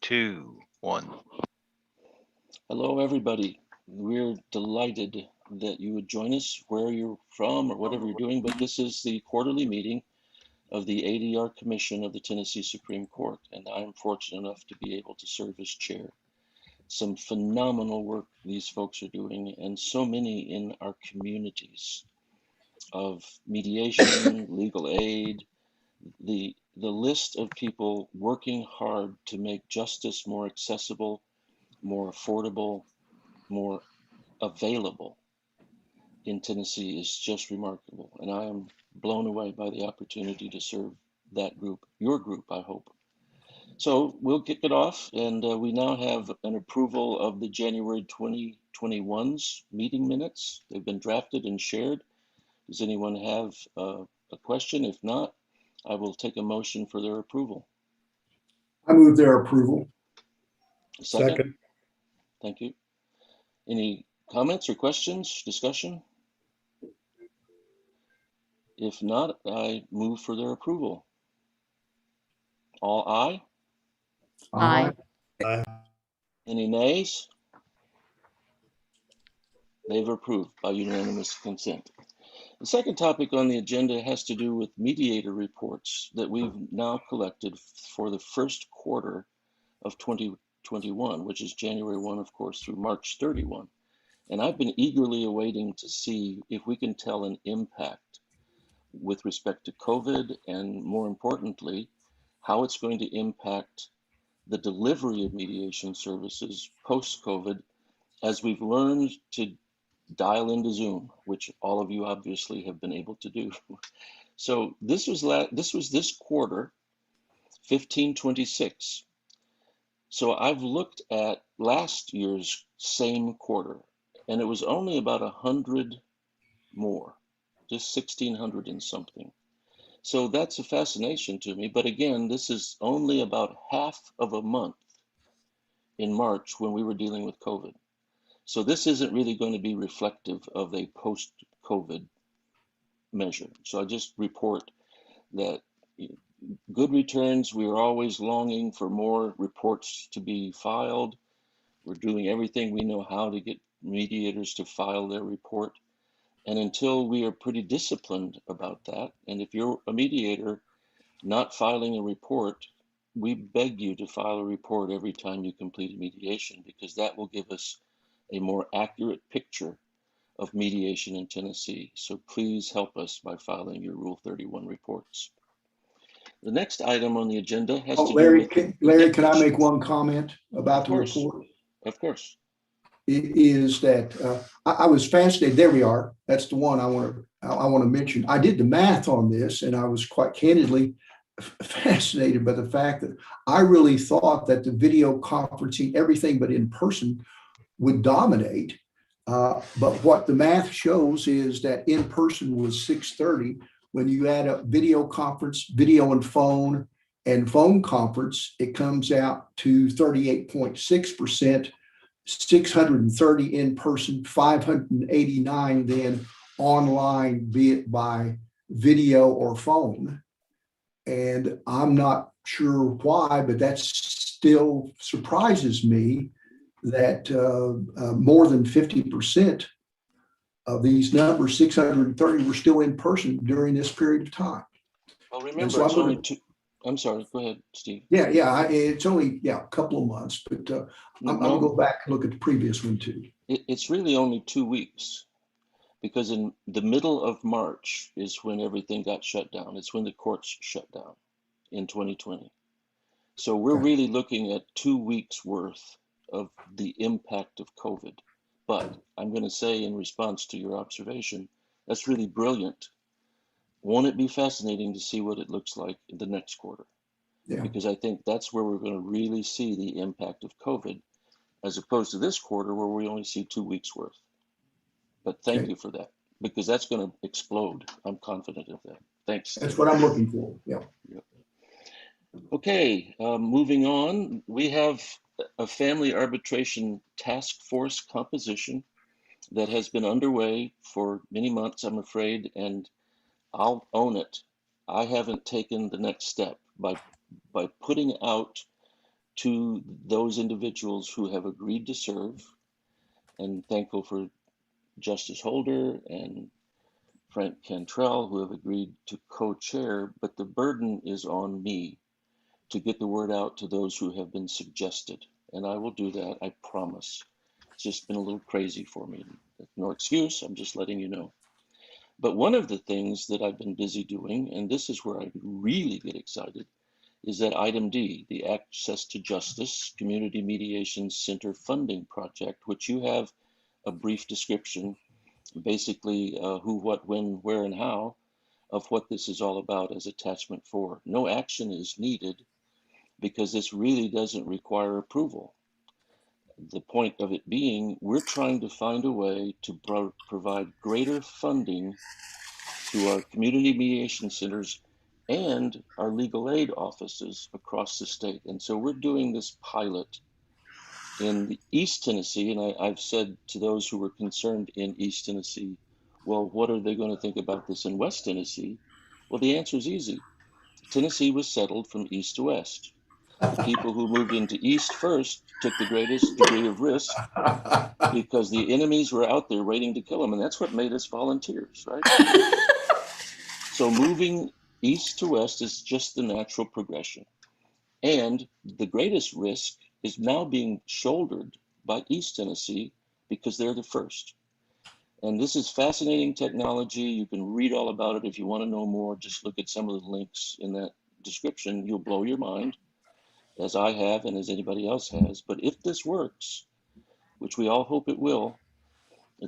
2, 1. Hello, everybody. We're delighted that you would join us where you're from or whatever you're doing, but this is the quarterly meeting of the ADR Commission of the Tennessee Supreme Court, and I'm fortunate enough to be able to serve as chair. Some phenomenal work these folks are doing, and so many in our communities of mediation, legal aid, the list of people working hard to make justice more accessible, more affordable, more available in Tennessee is just remarkable. And I am blown away by the opportunity to serve that group, your group, I hope. So we'll kick it off. And we now have an approval of the January 2021's meeting minutes. They've been drafted and shared. Does anyone have a question? If not, I will take a motion for their approval. I move their approval. Second. Thank you. Any comments or questions, discussion? If not, I move for their approval. All aye? Aye. Any nays? They've approved by unanimous consent. The second topic on the agenda has to do with mediator reports that we've now collected for the first quarter of 2021, which is January 1, of course, through March 31. And I've been eagerly awaiting to see if we can tell an impact with respect to COVID, and more importantly, how it's going to impact the delivery of mediation services post-COVID, as we've learned to dial into Zoom, which all of you obviously have been able to do. So this was this quarter, 1526. So I've looked at last year's same quarter, and it was only about 100 more, just 1,600 and something. So that's a fascination to me. But again, this is only about half of a month in March when we were dealing with COVID. So this isn't really going to be reflective of a post-COVID measure. So I just report that good returns. We are always longing for more reports to be filed. We're doing everything we know how to get mediators to file their report. And until we are pretty disciplined about that, and if you're a mediator not filing a report, we beg you to file a report every time you complete a mediation, because that will give us a more accurate picture of mediation in Tennessee. So please help us by filing your Rule 31 reports. The next item on the agenda has to Larry, do with... Larry, can I make one comment about the report? Of course. It is that I was fascinated. There we are. That's the one I want to mention. I did the math on this, and I was quite candidly fascinated by the fact that I really thought that the video conferencing, everything but in person, would dominate. But what the math shows is that in person was 630. When you add up video conference, video and phone conference, it comes out to 38.6%. 630 in person, 589 then online, be it by video or phone. And I'm not sure why, but that still surprises me that more than 50% of these numbers, 630, were still in person during this period of time. Well, remember, so it's only two. I'm sorry, go ahead, Steve. Yeah, it's only a couple of months, but I'm going to go back and look at the previous one too. It's really only 2 weeks, because in the middle of March is when everything got shut down. It's when the courts shut down in 2020. So we're really looking at 2 weeks worth of the impact of COVID. But I'm going to say, in response to your observation, that's really brilliant. Won't it be fascinating to see what it looks like in the next quarter? Yeah. Because I think that's where we're going to really see the impact of COVID, as opposed to this quarter where we only see 2 weeks worth. But thank you for that, because that's going to explode. I'm confident of that. Thanks. That's what I'm looking for. Yeah. Okay, moving on. We have a family arbitration task force composition that has been underway for many months, I'm afraid, and I'll own it. I haven't taken the next step by putting out to those individuals who have agreed to serve, and thankful for Justice Holder and Frank Cantrell, who have agreed to co-chair, but the burden is on me to get the word out to those who have been suggested. And I will do that, I promise. It's just been a little crazy for me. No excuse, I'm just letting you know. But one of the things that I've been busy doing, and this is where I really get excited, is that item D, the Access to Justice Community Mediation Center Funding Project, which you have a brief description, basically who, what, when, where, and how of what this is all about as attachment 4. No action is needed because this really doesn't require approval. The point of it being, we're trying to find a way to provide greater funding to our community mediation centers and our legal aid offices across the state. And so we're doing this pilot in East Tennessee, and I've said to those who were concerned in East Tennessee, well, what are they going to think about this in West Tennessee? Well, the answer is easy. Tennessee was settled from east to west. The people who moved into east first took the greatest degree of risk because the enemies were out there waiting to kill them, and that's what made us volunteers, right? So moving east to west is just the natural progression. And the greatest risk is now being shouldered by East Tennessee because they're the first. And this is fascinating technology. You can read all about it if you want to know more. Just look at some of the links in that description. You'll blow your mind, as I have and as anybody else has. But if this works, which we all hope it will,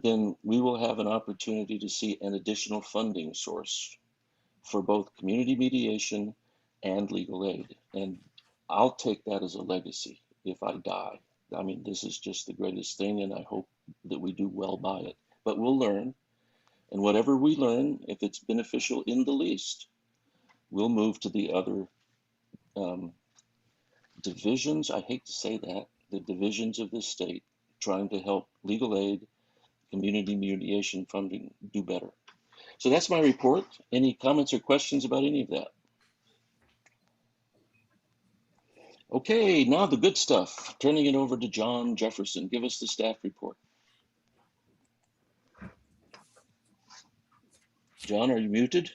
then we will have an opportunity to see an additional funding source for both community mediation and legal aid. And I'll take that as a legacy if I die. I mean, this is just the greatest thing, and I hope that we do well by it. But we'll learn, and whatever we learn, if it's beneficial in the least, we'll move to the other divisions. I hate to say that, the divisions of this state, trying to help legal aid, community mediation funding do better. So that's my report. Any comments or questions about any of that? Okay, now the good stuff. Turning it over to John Jefferson. Give us the staff report. John, are you muted?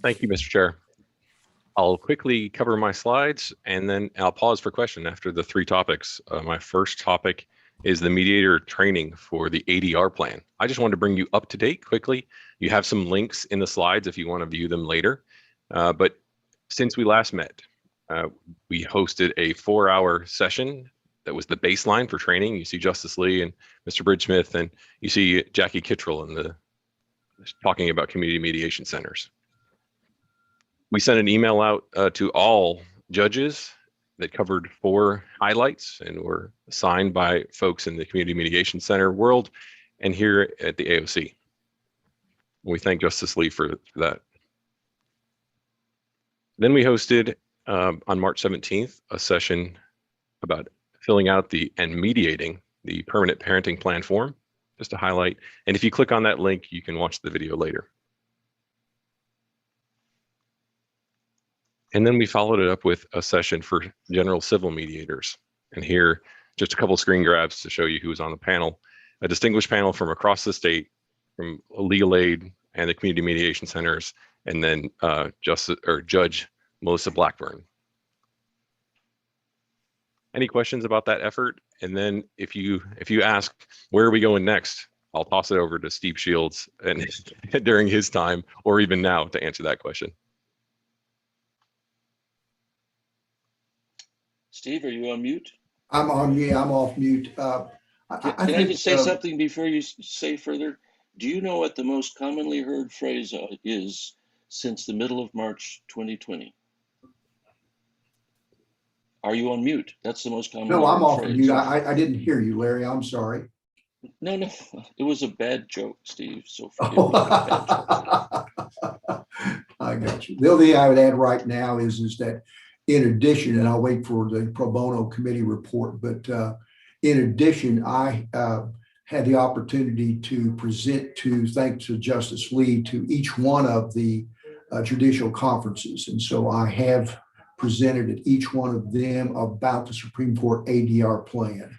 Thank you, Mr. Chair. I'll quickly cover my slides and then I'll pause for question after the 3 topics. My first topic is the mediator training for the ADR plan. I just wanted to bring you up to date quickly. You have some links in the slides if you want to view them later. But since we last met, we hosted a 4-hour session that was the baseline for training. You see Justice Lee and Mr. Bridgesmith, and you see Jackie Kittrell in the talking about community mediation centers. We sent an email out to all judges that covered 4 highlights and were assigned by folks in the community mediation center world and here at the AOC. We thank Justice Lee for that. Then we hosted on March 17th a session about filling out and mediating the permanent parenting plan form, just to highlight. And if you click on that link, you can watch the video later. And then we followed it up with a session for general civil mediators. And here, just a couple of screen grabs to show you who was on the panel. A distinguished panel from across the state, from legal aid and the community mediation centers, and then Judge Melissa Blackburn. Any questions about that effort? And then if you ask, where are we going next? I'll toss it over to Steve Shields and during his time, or even now, to answer that question. Steve, are you on mute? I'm on, yeah, I'm off mute. Can I just say something before you say further? Do you know what the most commonly heard phrase is since the middle of March 2020? Are you on mute? That's the most common. No, I'm off mute. I didn't hear you, Larry. I'm sorry. No, it was a bad joke, Steve. So forgive me. Bad joke. I got you. The only thing I would add right now is that in addition, and I'll wait for the pro bono committee report, but in addition, I had the opportunity to present thanks to Justice Lee, to each one of the judicial conferences. And so I have presented at each one of them about the Supreme Court ADR plan.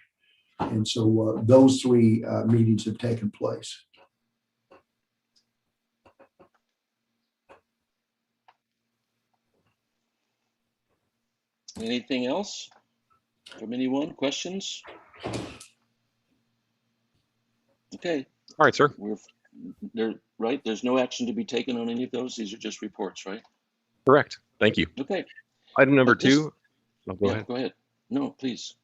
And so those three meetings have taken place. Anything else from anyone? Questions? Okay. All right, sir. Right. There's no action to be taken on any of those. These are just reports, right? Correct. Thank you. Okay. Item number two. Oh, go ahead. Go ahead. No, please.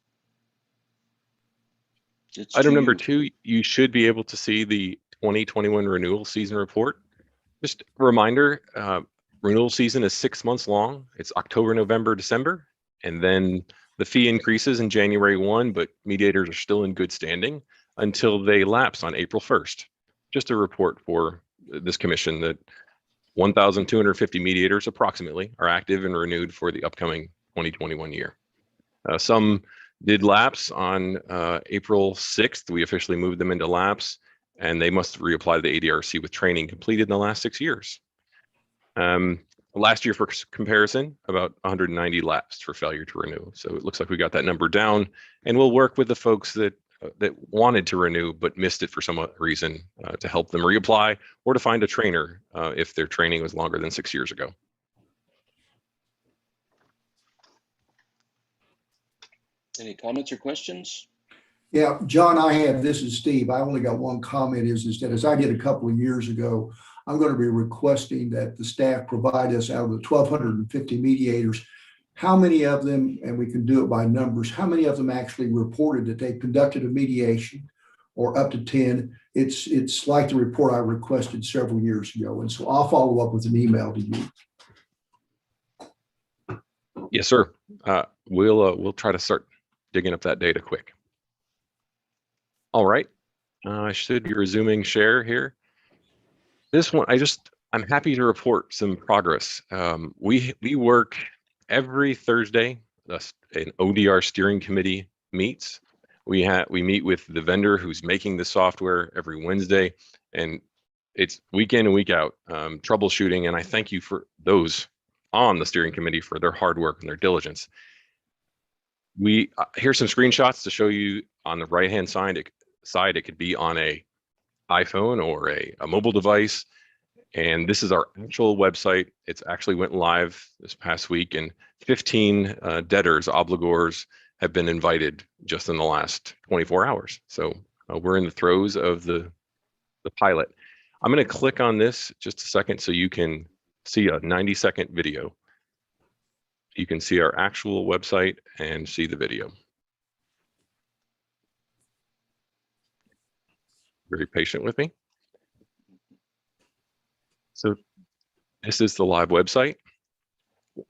Item number two, you should be able to see the 2021 renewal season report. Just a reminder, renewal season is 6 months long. It's October, November, December, and then the fee increases in January 1, but mediators are still in good standing until they lapse on April 1st. Just a report for this commission that 1,250 mediators approximately are active and renewed for the upcoming 2021 year. Some did lapse on April 6th. We officially moved them into lapse, and they must reapply to the ADRC with training completed in the last 6 years. Last year, for comparison, about 190 lapsed for failure to renew. So it looks like we got that number down, and we'll work with the folks that wanted to renew but missed it for some reason to help them reapply or to find a trainer if their training was longer than 6 years ago. Any comments or questions? Yeah, John, this is Steve. I only got one comment is that as I did a couple of years ago, I'm going to be requesting that the staff provide us out of the 1,250 mediators, how many of them, and we can do it by numbers, how many of them actually reported that they conducted a mediation, or up to 10. It's like the report I requested several years ago. And so I'll follow up with an email to you. Yes, sir. We'll try to start digging up that data quick. All right. I should be resuming share here. This one, I'm happy to report some progress. We work every Thursday. An ODR steering committee meets. We meet with the vendor who's making the software every Wednesday, and it's week in and week out troubleshooting. And I thank you for those on the steering committee for their hard work and their diligence. Here's some screenshots to show you on the right-hand side. It could be on a iPhone or a mobile device. And this is our actual website. It's actually went live this past week, and 15 debtors, obligors, have been invited just in the last 24 hours. So we're in the throes of the pilot. I'm going to click on this just a second so you can see a 90-second video. You can see our actual website and see the video. Very patient with me. So this is the live website.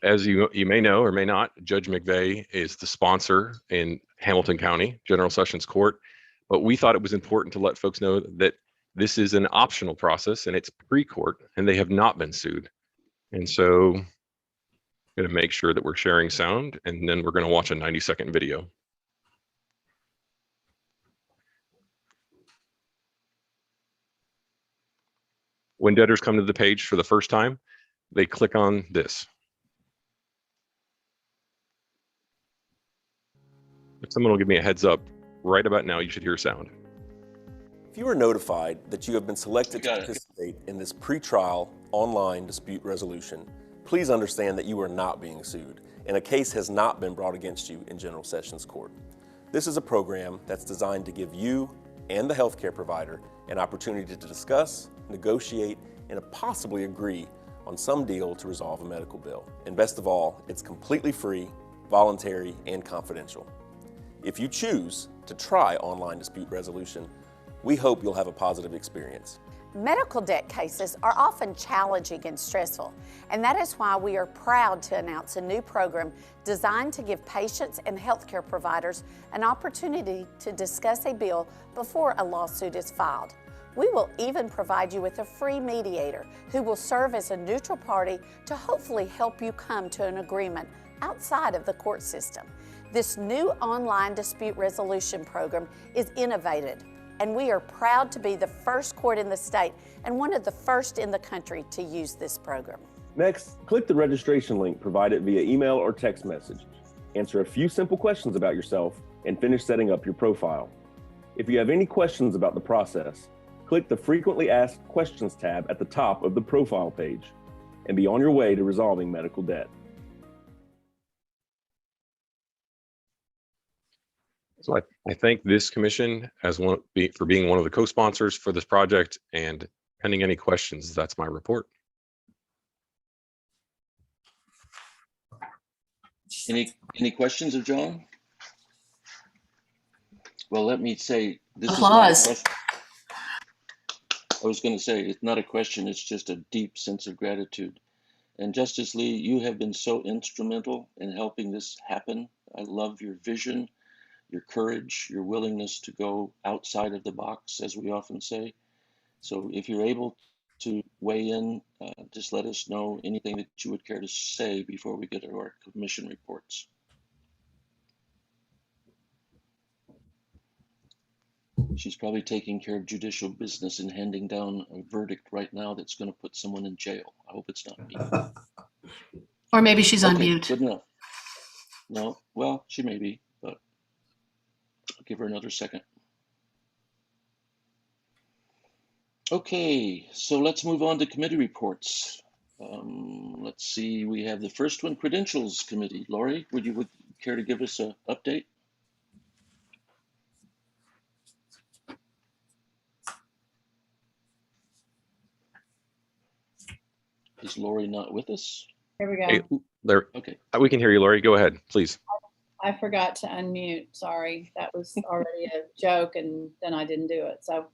As you may know or may not, Judge McVeigh is the sponsor in Hamilton County General Sessions Court, but we thought it was important to let folks know that this is an optional process and it's pre-court and they have not been sued. And so I'm going to make sure that we're sharing sound, and then we're going to watch a 90-second video. When debtors come to the page for the first time, they click on this. If someone will give me a heads up, right about now, you should hear sound. If you are notified that you have been selected to participate in this pretrial online dispute resolution, please understand that you are not being sued and a case has not been brought against you in General Sessions Court. This is a program that's designed to give you and the healthcare provider an opportunity to discuss, negotiate, and possibly agree on some deal to resolve a medical bill. And best of all, it's completely free, voluntary, and confidential. If you choose to try online dispute resolution, we hope you'll have a positive experience. Medical debt cases are often challenging and stressful, and that is why we are proud to announce a new program designed to give patients and healthcare providers an opportunity to discuss a bill before a lawsuit is filed. We will even provide you with a free mediator who will serve as a neutral party to hopefully help you come to an agreement outside of the court system. This new online dispute resolution program is innovative, and we are proud to be the first court in the state and one of the first in the country to use this program. Next, click the registration link provided via email or text message. Answer a few simple questions about yourself and finish setting up your profile. If you have any questions about the process, click the Frequently Asked Questions tab at the top of the profile page and be on your way to resolving medical debt. So I thank this commission for being one of the co-sponsors for this project, and pending any questions, that's my report. Any questions of John? Well, let me say this Applause. is not a question. I was going to say it's not a question, it's just a deep sense of gratitude. And Justice Lee, you have been so instrumental in helping this happen. I love your vision, your courage, your willingness to go outside of the box, as we often say. So if you're able to weigh in, just let us know anything that you would care to say before we get to our commission reports. She's probably taking care of judicial business and handing down a verdict right now that's going to put someone in jail. I hope it's not me. Or maybe she's on Okay, mute. good enough. No, well, she may be, but I'll give her another second. Okay, so let's move on to committee reports. Let's see, we have the first one, Credentials Committee. Lori, would you care to give us an update? Is Lori not with us? Here we go. Hey, there. Okay. We can hear you, Lori. Go ahead, please. I forgot to unmute. Sorry. That was already a joke and then I didn't do it. So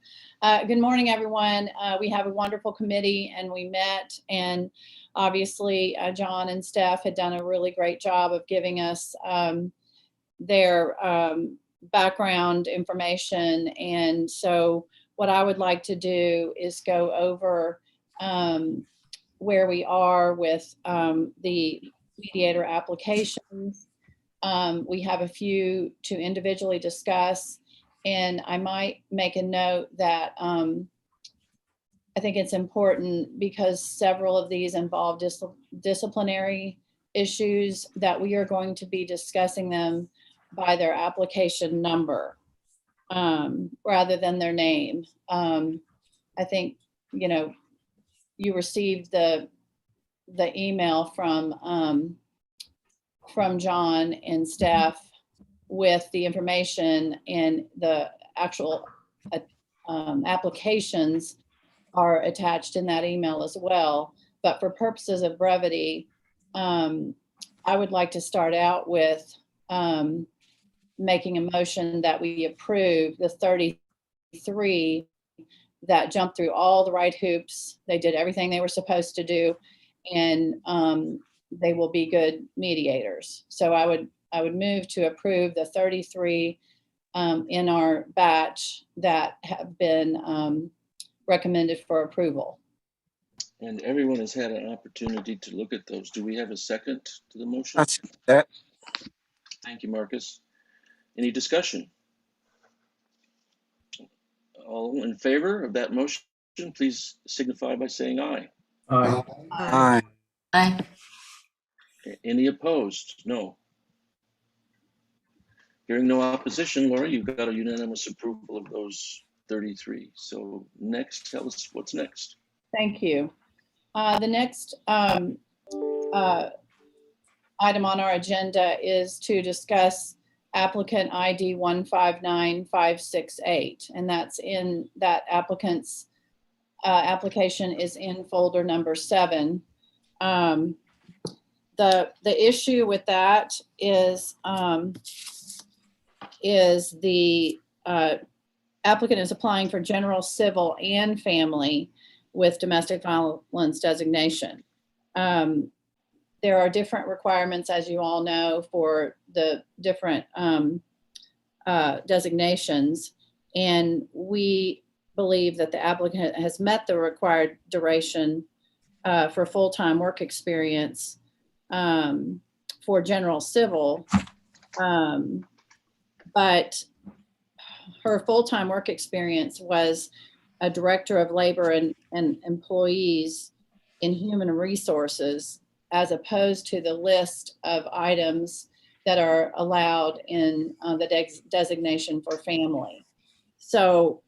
good morning, everyone. We have a wonderful committee and we met, and obviously John and Steph had done a really great job of giving us their background information. And so what I would like to do is go over where we are with the mediator applications. We have a few to individually discuss, and I might make a note that I think it's important because several of these involve disciplinary issues that we are going to be discussing them by their application number rather than their name. I think, you know, you received the email from John and Steph with the information, and the actual applications are attached in that email as well. But for purposes of brevity, I would like to start out with making a motion that we approve the 33 that jumped through all the right hoops. They did everything they were supposed to do, and they will be good mediators. So I would move to approve the 33 in our batch that have been recommended for approval. And everyone has had an opportunity to look at those. Do we have a second to the motion? That's that. Thank you, Marcus. Any discussion? All in favor of that motion, please signify by saying aye. Aye. Aye. Aye. Any opposed? No. Hearing no opposition, Laura, you've got a unanimous approval of those 33. So next, tell us what's next. Thank you. The next item on our agenda is to discuss applicant ID 159568, and that's in that applicant's application is in folder number 7. The issue with that is the applicant is applying for general civil and family with domestic violence designation. There are different requirements, as you all know, for the different designations, and we believe that the applicant has met the required duration for full-time work experience for general civil, but her full-time work experience was a director of labor and employees in human resources as opposed to the list of items that are allowed in the designation for family. So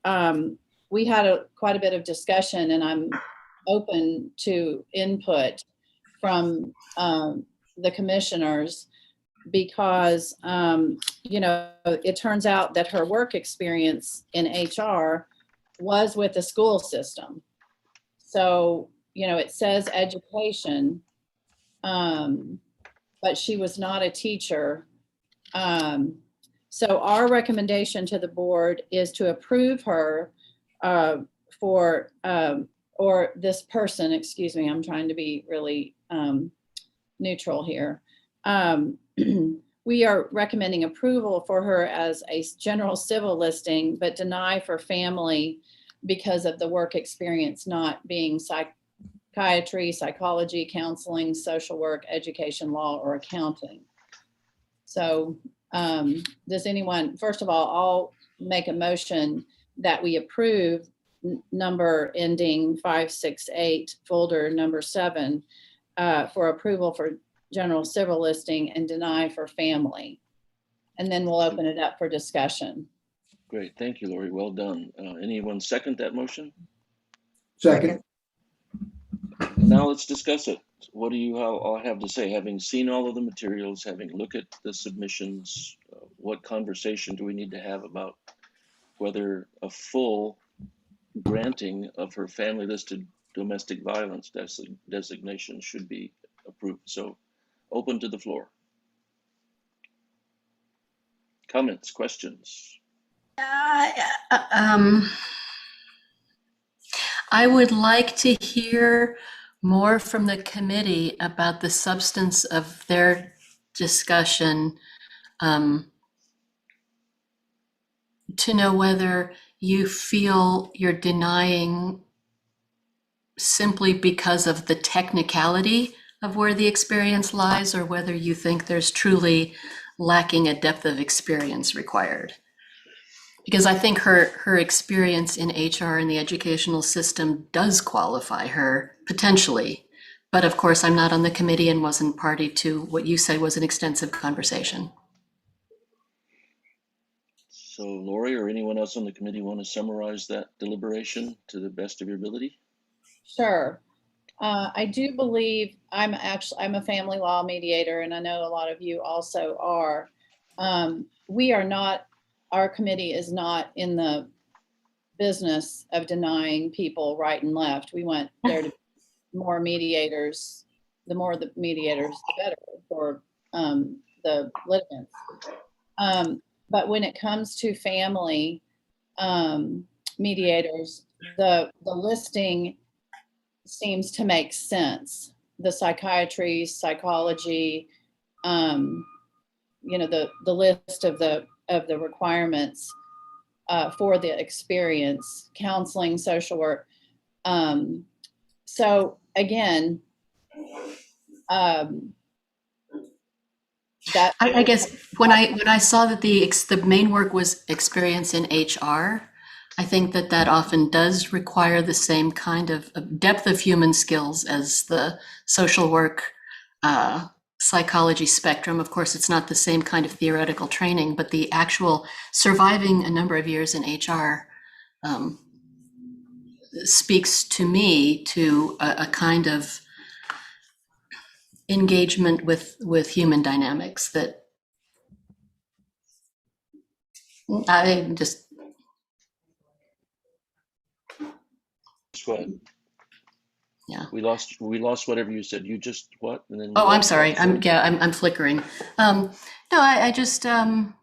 we had quite a bit of discussion, and I'm open to input from the commissioners because, it turns out that her work experience in HR was with the school system. So, it says education, but she was not a teacher. So our recommendation to the board is to approve her or this person, excuse me, I'm trying to be really neutral here. We are recommending approval for her as a general civil listing, but deny for family because of the work experience not being psychiatry, psychology, counseling, social work, education, law, or accounting. So does anyone, first of all, I'll make a motion that we approve number ending 568, folder number 7, for approval for general civil listing and deny for family. And then we'll open it up for discussion. Great, thank you, Lori, well done. Anyone second that motion? Second. Now let's discuss it. What do you all have to say? Having seen all of the materials, having looked at the submissions, what conversation do we need to have about whether a full granting of her family listed domestic violence designation should be approved? So open to the floor. Comments, questions? I would like to hear more from the committee about the substance of their discussion, to know whether you feel you're denying simply because of the technicality of where the experience lies, or whether you think there's truly lacking a depth of experience required. Because I think her experience in HR and the educational system does qualify her potentially. But of course, I'm not on the committee and wasn't party to what you said was an extensive conversation. So Lori or anyone else on the committee want to summarize that deliberation to the best of your ability? Sure. I do believe I'm a family law mediator, and I know a lot of you also are. We are not, our committee is not in the business of denying people right and left. We want there to be more mediators. The more the mediators, the better for the litigants. But when it comes to family mediators, the listing seems to make sense. The psychiatry, psychology, the list of the requirements for the experience, counseling, social work. So again, that I guess when I saw that the main work was experience in HR, I think that often does require the same kind of depth of human skills as the social work, psychology spectrum. Of course, it's not the same kind of theoretical training, but the actual surviving a number of years in HR speaks to me to a kind of engagement with human dynamics that I just. Go ahead. Yeah. We lost whatever you said. You just what? And then. Oh, I'm sorry. I'm flickering. No, I just as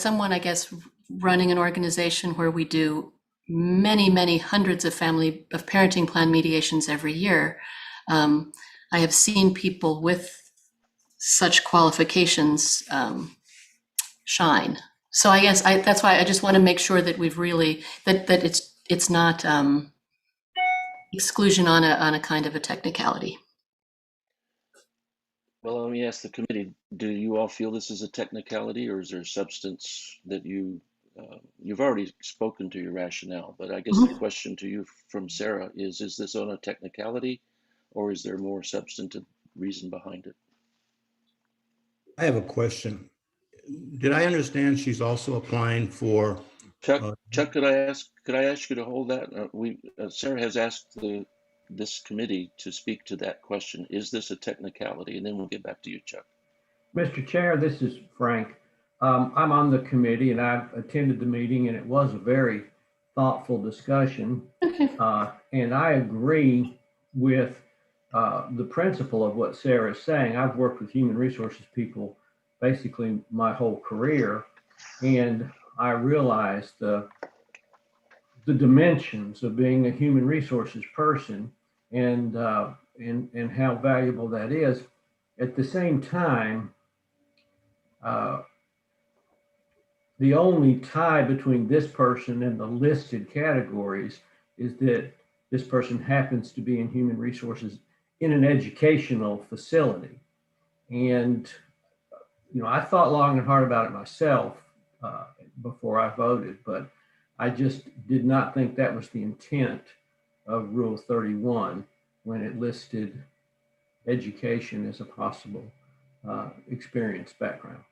someone, I guess, running an organization where we do many hundreds of parenting plan mediations every year, I have seen people with such qualifications shine. So I guess that's why I just want to make sure that we've really that it's not exclusion on a kind of a technicality. Well, let me ask the committee, do you all feel this is a technicality, or is there substance that you you've already spoken to your rationale, but I guess the question to you from Sarah is this on a technicality, or is there more substantive reason behind it? I have a question. Did I understand she's also applying for? Chuck, could I ask you to hold that? Sarah has asked this committee to speak to that question. Is this a technicality? And then we'll get back to you, Chuck. Mr. Chair, this is Frank. I'm on the committee and I've attended the meeting, and it was a very thoughtful discussion. And I agree with the principle of what Sarah is saying. I've worked with human resources people basically my whole career, and I realized the dimensions of being a human resources person and how valuable that is. At the same time, the only tie between this person and the listed categories is that this person happens to be in human resources in an educational facility. And, you know, I thought long and hard about it myself before I voted, but I just did not think that was the intent of Rule 31 when it listed education as a possible experience background.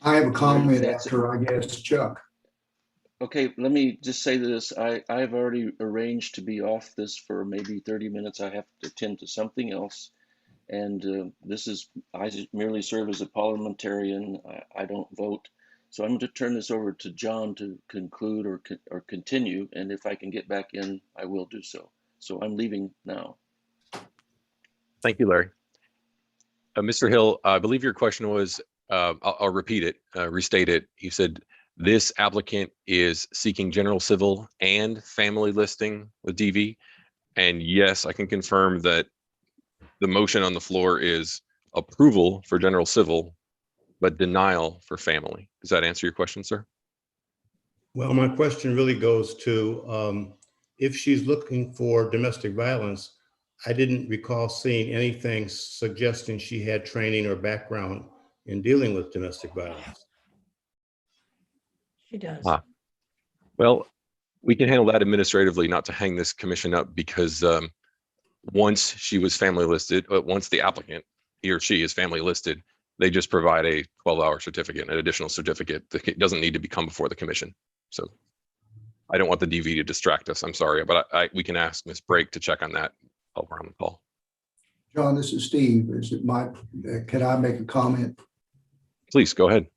I have a comment after, I guess, Chuck. Okay, let me just say this. I've already arranged to be off this for maybe 30 minutes. I have to attend to something else. And I merely serve as a parliamentarian. I don't vote. So I'm going to turn this over to John to conclude or continue. And if I can get back in, I will do so. So I'm leaving now. Thank you, Larry. Mr. Hill, I believe your question was, I'll repeat it, restate it. You said this applicant is seeking general civil and family listing with DV. And yes, I can confirm that the motion on the floor is approval for general civil, but denial for family. Does that answer your question, sir? Well, my question really goes to if she's looking for domestic violence, I didn't recall seeing anything suggesting she had training or background in dealing with domestic violence. She does. Well, we can handle that administratively, not to hang this commission up, because once she was family listed, once the applicant, he or she is family listed, they just provide a 12-hour certificate, an additional certificate that doesn't need to come before the commission. So I don't want the DV to distract us. I'm sorry, but we can ask Ms. Brake to check on that while we're on the call. John, this is Steve. Can I make a comment? Please go ahead.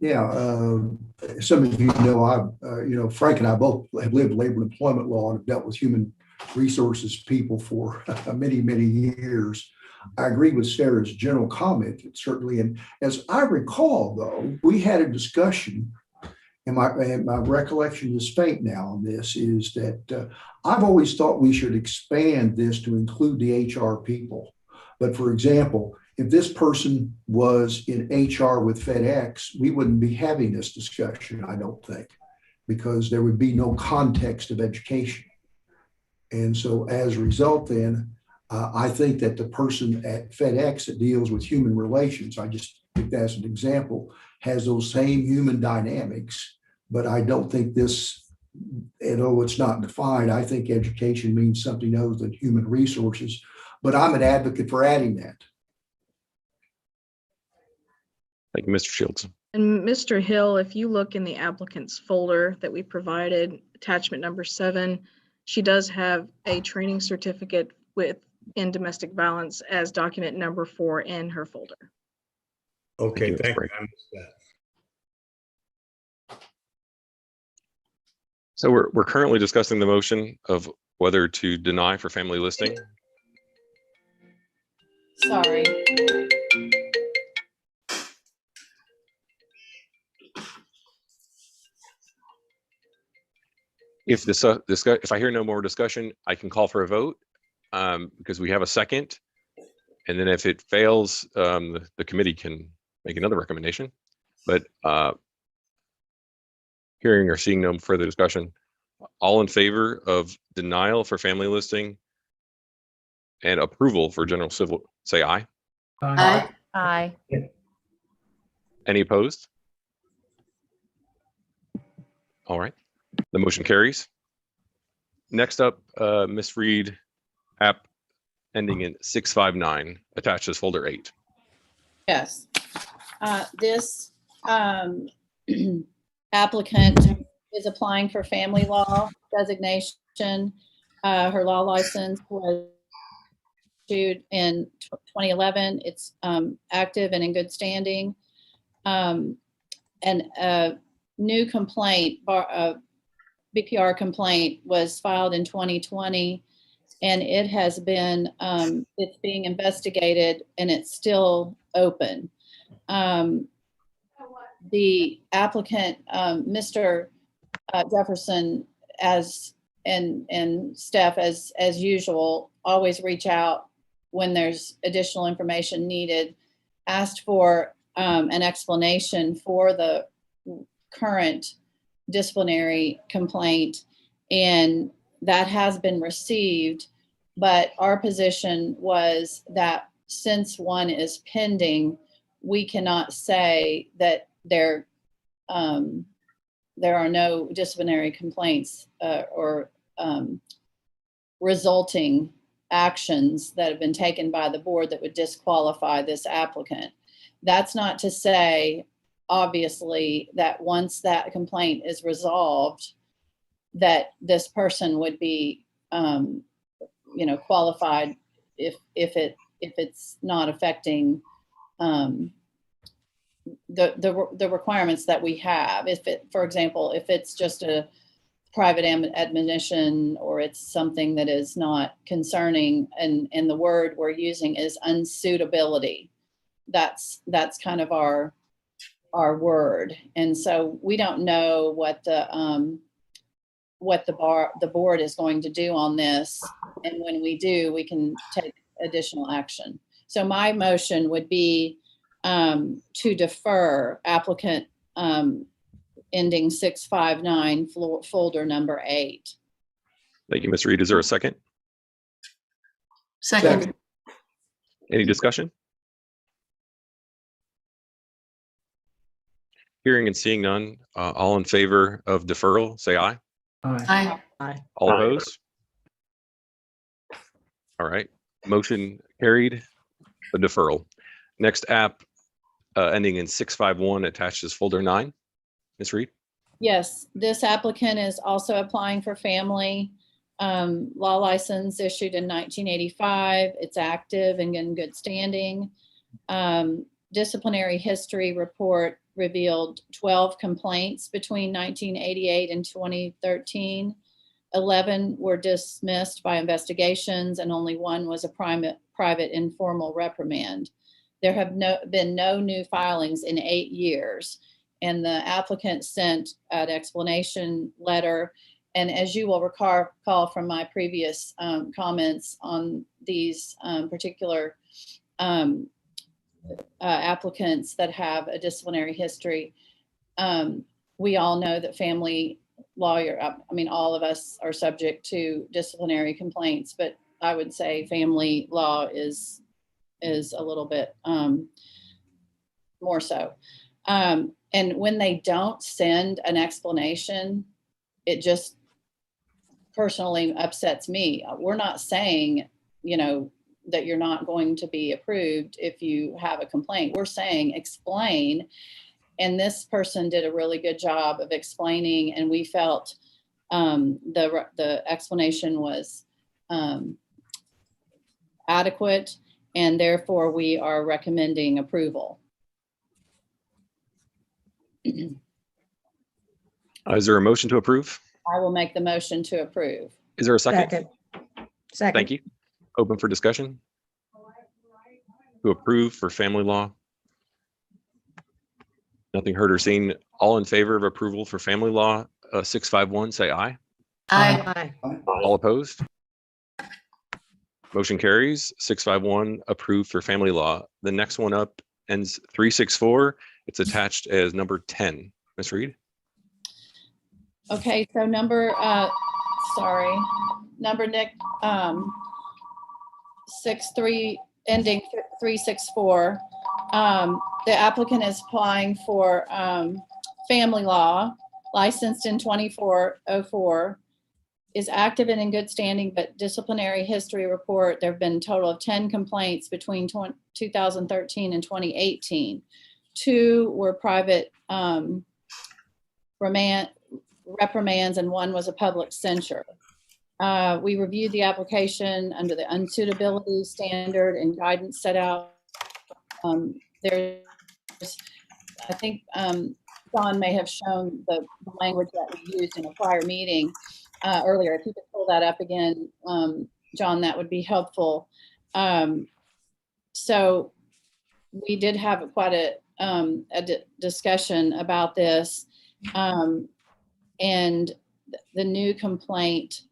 Yeah, some of you know, Frank and I both have lived labor and employment law and have dealt with human resources people for many, many years. I agree with Sarah's general comment, certainly. And as I recall, though, we had a discussion, and my recollection is faint now on this, is that I've always thought we should expand this to include the HR people. But for example, if this person was in HR with FedEx, we wouldn't be having this discussion, I don't think, because there would be no context of education. And so as a result, then, I think that the person at FedEx that deals with human relations, I just think that's an example, has those same human dynamics, but I don't think this, although it's not defined, I think education means something other than human resources, but I'm an advocate for adding that. Thank you, Mr. Shields. And Mr. Hill, if you look in the applicant's folder that we provided, attachment number 7, she does have a training certificate in domestic violence as document number 4 in her folder. Okay, thank you. I missed that. So we're currently discussing the motion of whether to deny for family listing. Sorry. If I hear no more discussion, I can call for a vote because we have a second. And then if it fails, the committee can make another recommendation. But hearing or seeing no further discussion, all in favor of denial for family listing and approval for general civil, say aye. Aye. Aye. Any opposed? All right, the motion carries. Next up, Ms. Reed, app ending in 659, attached as folder 8. Yes. This applicant is applying for family law designation. Her law license was issued in 2011. It's active and in good standing. And a new complaint, BPR complaint, was filed in 2020, and it has been, it's being investigated, and it's still open. The applicant, Mr. Jefferson, and Steph, as usual, always reach out when there's additional information needed, asked for an explanation for the current disciplinary complaint, and that has been received. But our position was that since one is pending, we cannot say that there are no disciplinary complaints or resulting actions that have been taken by the board that would disqualify this applicant. That's not to say, obviously, that once that complaint is resolved, that this person would be, qualified if it's not affecting the requirements that we have. If it, for example, if it's just a private admonition, or it's something that is not concerning, and the word we're using is unsuitability. That's kind of our word. And so we don't know what the board is going to do on this. And when we do, we can take additional action. So my motion would be to defer applicant ending 659, folder number 8. Thank you, Ms. Reed. Is there a second? Second. Any discussion? Hearing and seeing none, all in favor of deferral, say aye. Aye. All opposed? All right, motion carried, the deferral. Next app ending in 651, attached as folder 9. Ms. Reed? Yes, this applicant is also applying for family law license issued in 1985. It's active and in good standing. Disciplinary history report revealed 12 complaints between 1988 and 2013. 11 were dismissed by investigations, and only 1 was a private informal reprimand. There have been no new filings in 8 years, and the applicant sent an explanation letter. And as you will recall from my previous comments on these particular applicants that have a disciplinary history, we all know that family lawyer, all of us are subject to disciplinary complaints, but I would say family law is a little bit more so. And when they don't send an explanation, it just personally upsets me. We're not saying, that you're not going to be approved if you have a complaint. We're saying explain. And this person did a really good job of explaining, and we felt the explanation was adequate, and therefore we are recommending approval. Is there a motion to approve? I will make the motion to approve. Is there a second? Second. Thank you. Open for discussion. To approve for family law. Nothing heard or seen. All in favor of approval for family law 651, say aye. Aye. All opposed? Motion carries. 651 approved for family law. The next one up ends 364. It's attached as number 10. Ms. Reed? Okay, so number Nick, 63 ending 364 The applicant is applying for family law, licensed in 2404, is active and in good standing, but disciplinary history report, there have been a total of 10 complaints between 2013 and 2018. 2 were private reprimands and 1 was a public censure. We reviewed the application under the unsuitability standard and guidance set out. There's, I think John may have shown the language that we used in a prior meeting earlier. If you could pull that up again, John, that would be helpful. So we did have quite a discussion about this, and the new complaint.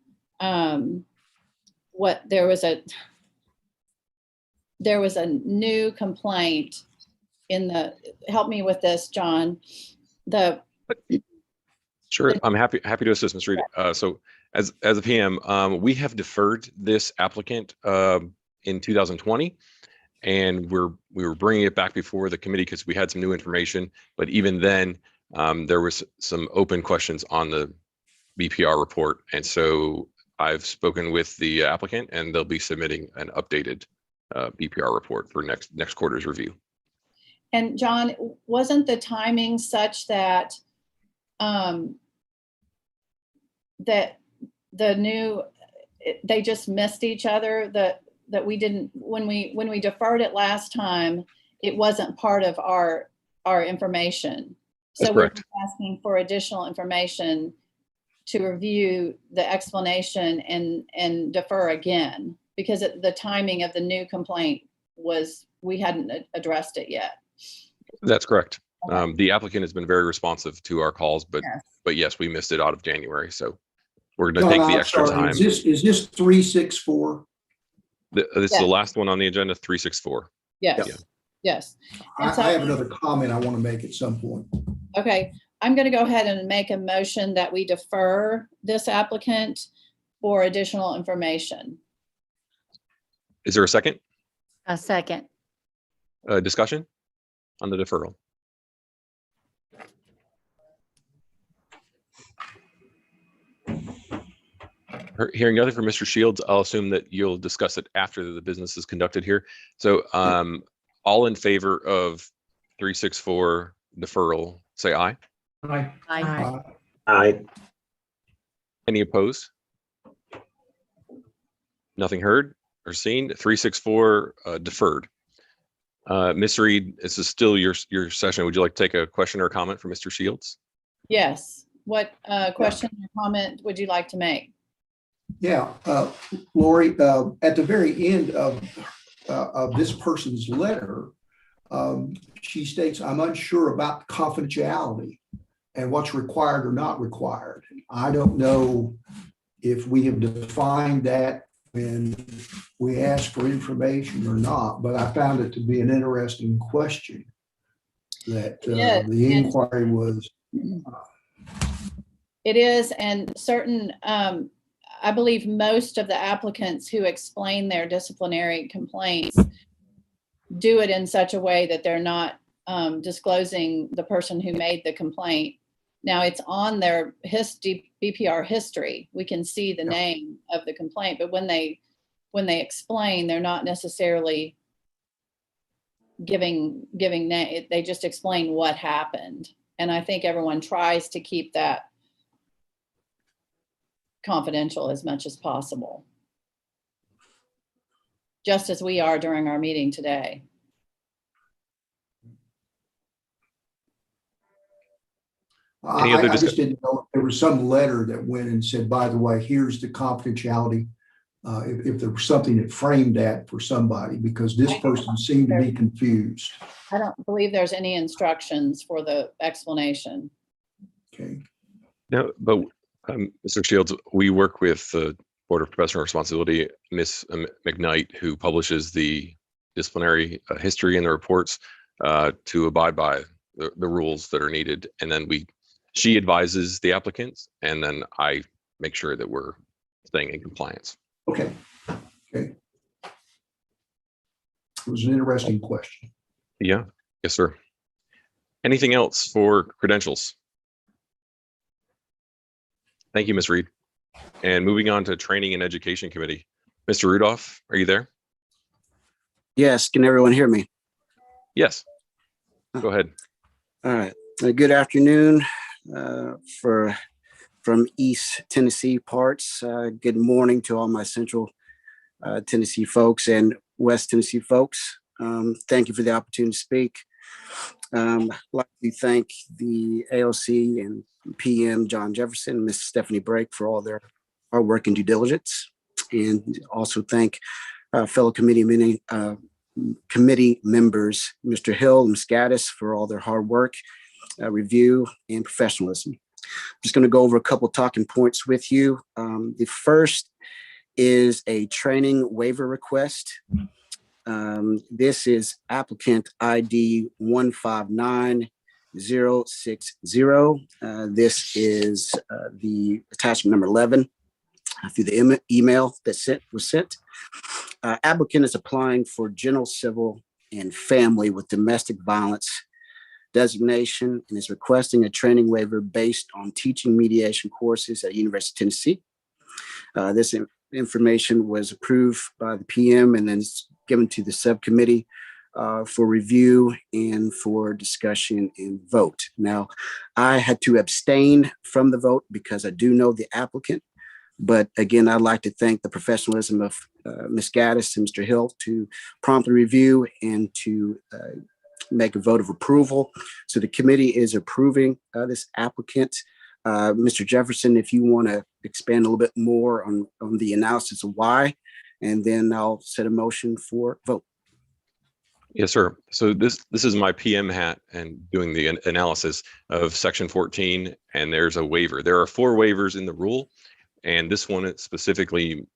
There was a new complaint in the, help me with this, John. Sure, I'm happy to assist, Ms. Reed. So as a PM, we have deferred this applicant in 2020, and we were bringing it back before the committee because we had some new information. But even then, there was some open questions on the BPR report, and so I've spoken with the applicant, and they'll be submitting an updated BPR report for next quarter's review. And John, wasn't the timing such that that they just missed each other, that we didn't, when we deferred it last time, it wasn't part of our information. So we're asking for additional information to review the explanation and defer again, because the timing of the new complaint was, we hadn't addressed it yet. That's correct. Okay. The applicant has been very responsive to our calls, but yes, we missed it out of January. So we're going to take the extra time. Is this 364? This is the last one on the agenda, 364. Yes. Yeah. Yes. I have another comment I want to make at some point. Okay. I'm going to go ahead and make a motion that we defer this applicant for additional information. Is there a second? A second. Discussion on the deferral. Hearing nothing from Mr. Shields, I'll assume that you'll discuss it after the business is conducted here. So all in favor of 364 deferral, say aye. Aye. Aye. Aye. Any opposed? Nothing heard or seen. 364 deferred. Ms. Reed, this is still your session. Would you like to take a question or a comment from Mr. Shields? Yes. What question or comment would you like to make? Yeah, Lori, at the very end of this person's letter, she states, I'm unsure about confidentiality and what's required or not required. I don't know if we have defined that when we ask for information or not, but I found it to be an interesting question that the inquiry was. It is, and certain, I believe most of the applicants who explain their disciplinary complaints do it in such a way that they're not disclosing the person who made the complaint. Now it's on their BPR history. We can see the name of the complaint, but when they explain, they're not necessarily giving name. They just explain what happened. And I think everyone tries to keep that confidential as much as possible, just as we are during our meeting today. I just didn't know if there was some letter that went and said, by the way, here's the confidentiality. If there was something that framed that for somebody, because this person seemed to be confused. I don't believe there's any instructions for the explanation. Okay. No, but Mr. Shields, we work with the Board of Professional Responsibility, Ms. McKnight, who publishes the disciplinary history and the reports to abide by the rules that are needed. And then she advises the applicants, and then I make sure that we're staying in compliance. Okay. Okay. It was an interesting question. Yeah, yes, sir. Anything else for credentials? Thank you, Ms. Reed. And moving on to Training and Education Committee. Mr. Rudolph, are you there? Yes, can everyone hear me? Yes. Go ahead. All right. Good afternoon from East Tennessee parts. Good morning to all my Central Tennessee folks and West Tennessee folks. Thank you for the opportunity to speak. I'd like to thank the AOC and PM John Jefferson and Ms. Stephanie Brake for all their hard work and due diligence, and also thank fellow committee members, Mr. Hill and Ms. Gaddis, for all their hard work, review, and professionalism. I'm just going to go over a couple talking points with you. The first is a training waiver request. This is applicant ID 159060. This is the attachment number 11 through the email that was sent. Applicant is applying for general civil and family with domestic violence designation and is requesting a training waiver based on teaching mediation courses at University of Tennessee. This information was approved by the PM and then given to the subcommittee for review and for discussion and vote. Now, I had to abstain from the vote because I do know the applicant. But again, I'd like to thank the professionalism of Ms. Gaddis and Mr. Hill to promptly review and to make a vote of approval. So the committee is approving this applicant. Mr. Jefferson, if you want to expand a little bit more on the analysis of why, and then I'll set a motion for vote. Yes, sir. So this is my PM hat and doing the analysis of section 14, and there's a waiver. There are 4 waivers in the rule, and this one specifically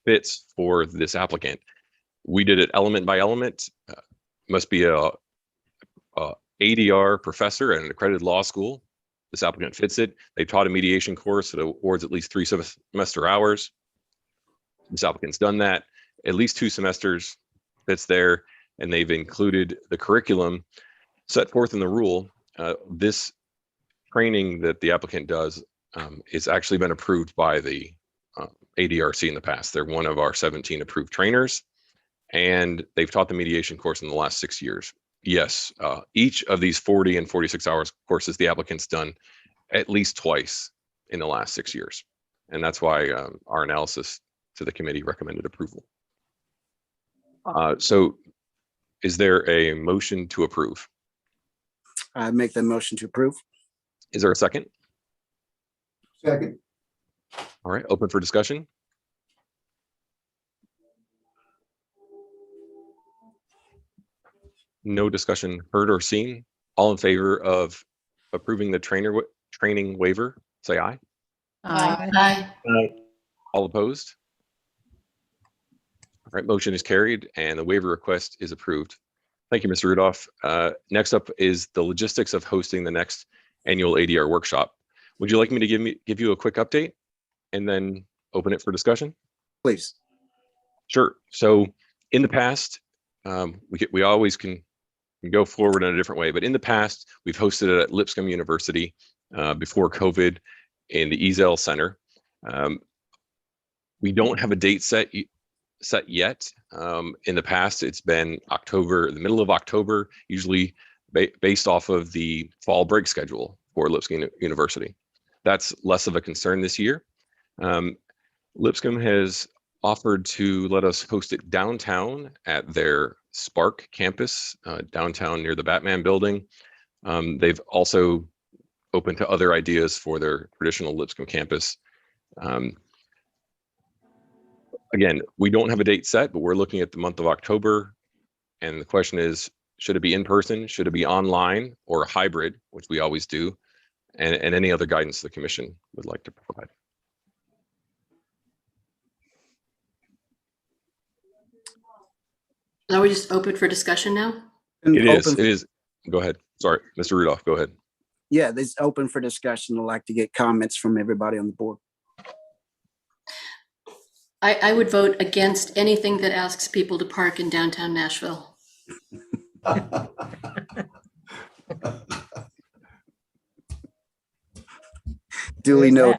fits for this applicant. We did it element by element. Must be a ADR professor at an accredited law school. This applicant fits it. They taught a mediation course that awards at least 3 semester hours. This applicant's done that. At least 2 semesters fits there, and they've included the curriculum set forth in the rule. This training that the applicant does is actually been approved by the ADRC in the past. They're one of our 17 approved trainers, and they've taught the mediation course in the last 6 years. Yes, each of these 40 and 46 hours courses the applicant's done at least twice in the last 6 years. And that's why our analysis to the committee recommended approval. So is there a motion to approve? I make the motion to approve. Is there a second? Second. All right, open for discussion. No discussion heard or seen. All in favor of approving the training waiver, say aye. Aye. All opposed? All right, motion is carried and the waiver request is approved. Thank you, Mr. Rudolph. Next up is the logistics of hosting the next annual ADR workshop. Would you like me to give you a quick update and then open it for discussion? Please. Sure. So in the past, we always can go forward in a different way, but in the past, we've hosted it at Lipscomb University before COVID in the Ezel Center. We don't have a date set yet. In the past, it's been October, the middle of October, usually based off of the fall break schedule for Lipscomb University. That's less of a concern this year. Lipscomb has offered to let us host it downtown at their Spark campus, downtown near the Batman building. They've also opened to other ideas for their traditional Lipscomb campus. Again, we don't have a date set, but we're looking at the month of October. And the question is, should it be in person? Should it be online or a hybrid, which we always do? And any other guidance the commission would like to provide. Are we just open for discussion now? It is. Go ahead. Sorry, Mr. Rudolph, go ahead. Yeah, it's open for discussion. I'd like to get comments from everybody on the board. I would vote against anything that asks people to park in downtown Nashville. Duly noted.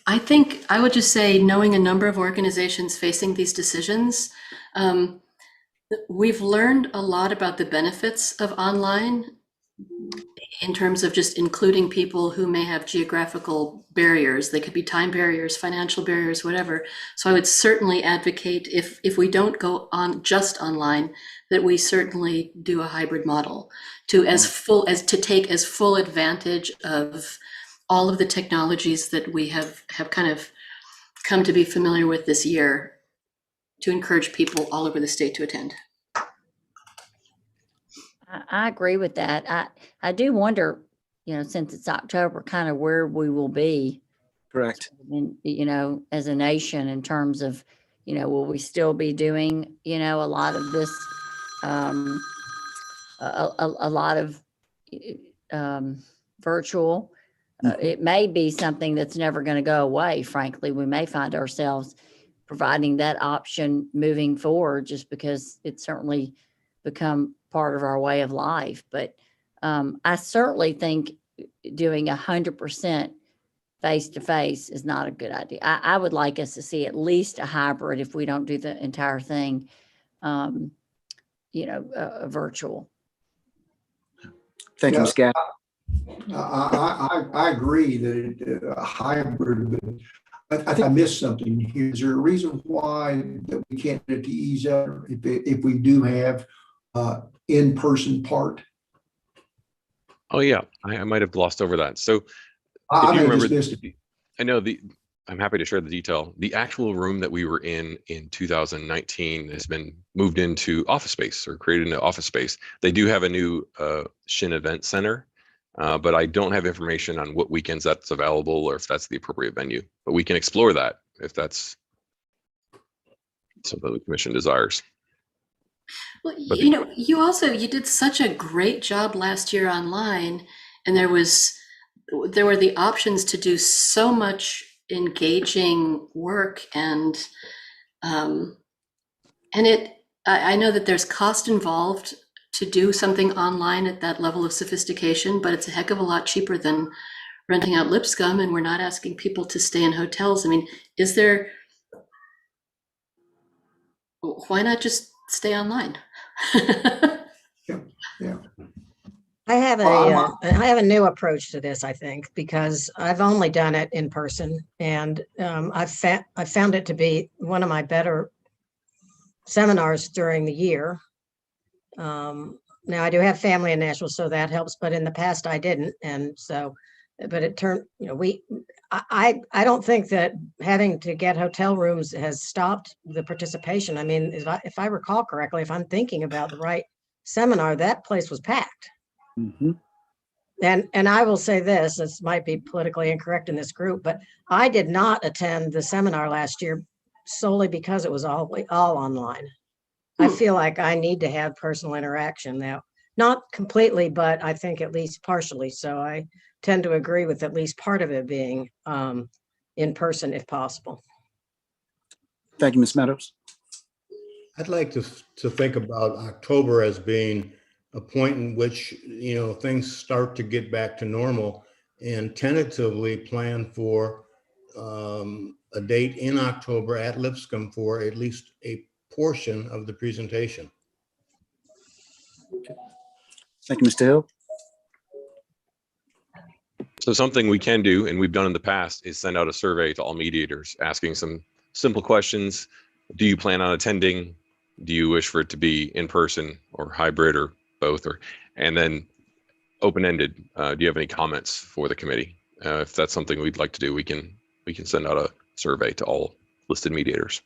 I think I would just say, knowing a number of organizations facing these decisions, we've learned a lot about the benefits of online in terms of just including people who may have geographical barriers. They could be time barriers, financial barriers, whatever. So I would certainly advocate, if we don't go on just online, that we certainly do a hybrid model to take as full advantage of all of the technologies that we have kind of come to be familiar with this year, to encourage people all over the state to attend. I agree with that. I do wonder, since it's October, kind of where we will be. Correct. As a nation, in terms of, will we still be doing, a lot of this, a lot of virtual. It may be something that's never going to go away. Frankly, we may find ourselves providing that option moving forward, just because it's certainly become part of our way of life. But I certainly think doing 100% face-to-face is not a good idea. I would like us to see at least a hybrid, if we don't do the entire thing, virtual. Thank you, Ms. Gadd. I agree that a hybrid, but I think I missed something here. Is there a reason why that we can't get it to ease up if we do have in-person part? Oh yeah, I might have glossed over that. So I if you remember, I know I'm happy to share the detail. The actual room that we were in 2019 has been moved into office space, or created into office space. They do have a new Shin Event Center, but I don't have information on what weekends that's available or if that's the appropriate venue. But we can explore that if that's something the commission desires. Well, you did such a great job last year online, and there were the options to do so much engaging work, and I know that there's cost involved to do something online at that level of sophistication, but it's a heck of a lot cheaper than renting out Lipscomb, and we're not asking people to stay in hotels. I mean, why not just stay online? Yeah. I have a new approach to this, I think, because I've only done it in person, and I found it to be one of my better seminars during the year. Now I do have family in Nashville, so that helps, but in the past I didn't. And so, but it turned, I don't think that having to get hotel rooms has stopped the participation. I mean, if I recall correctly, if I'm thinking about the right seminar, that place was packed. Mm-hmm. And I will say this might be politically incorrect in this group, but I did not attend the seminar last year solely because it was all online. I feel like I need to have personal interaction now, not completely, but I think at least partially. So I tend to agree with at least part of it being in person if possible. Thank you, Ms. Meadows. I'd like to think about October as being a point in which, things start to get back to normal, and tentatively plan for a date in October at Lipscomb for at least a portion of the presentation. Thank you, Mr. Hill. So something we can do, and we've done in the past, is send out a survey to all mediators asking some simple questions. Do you plan on attending? Do you wish for it to be in person or hybrid or both? And then open-ended, do you have any comments for the committee? If that's something we'd like to do, we can send out a survey to all listed mediators.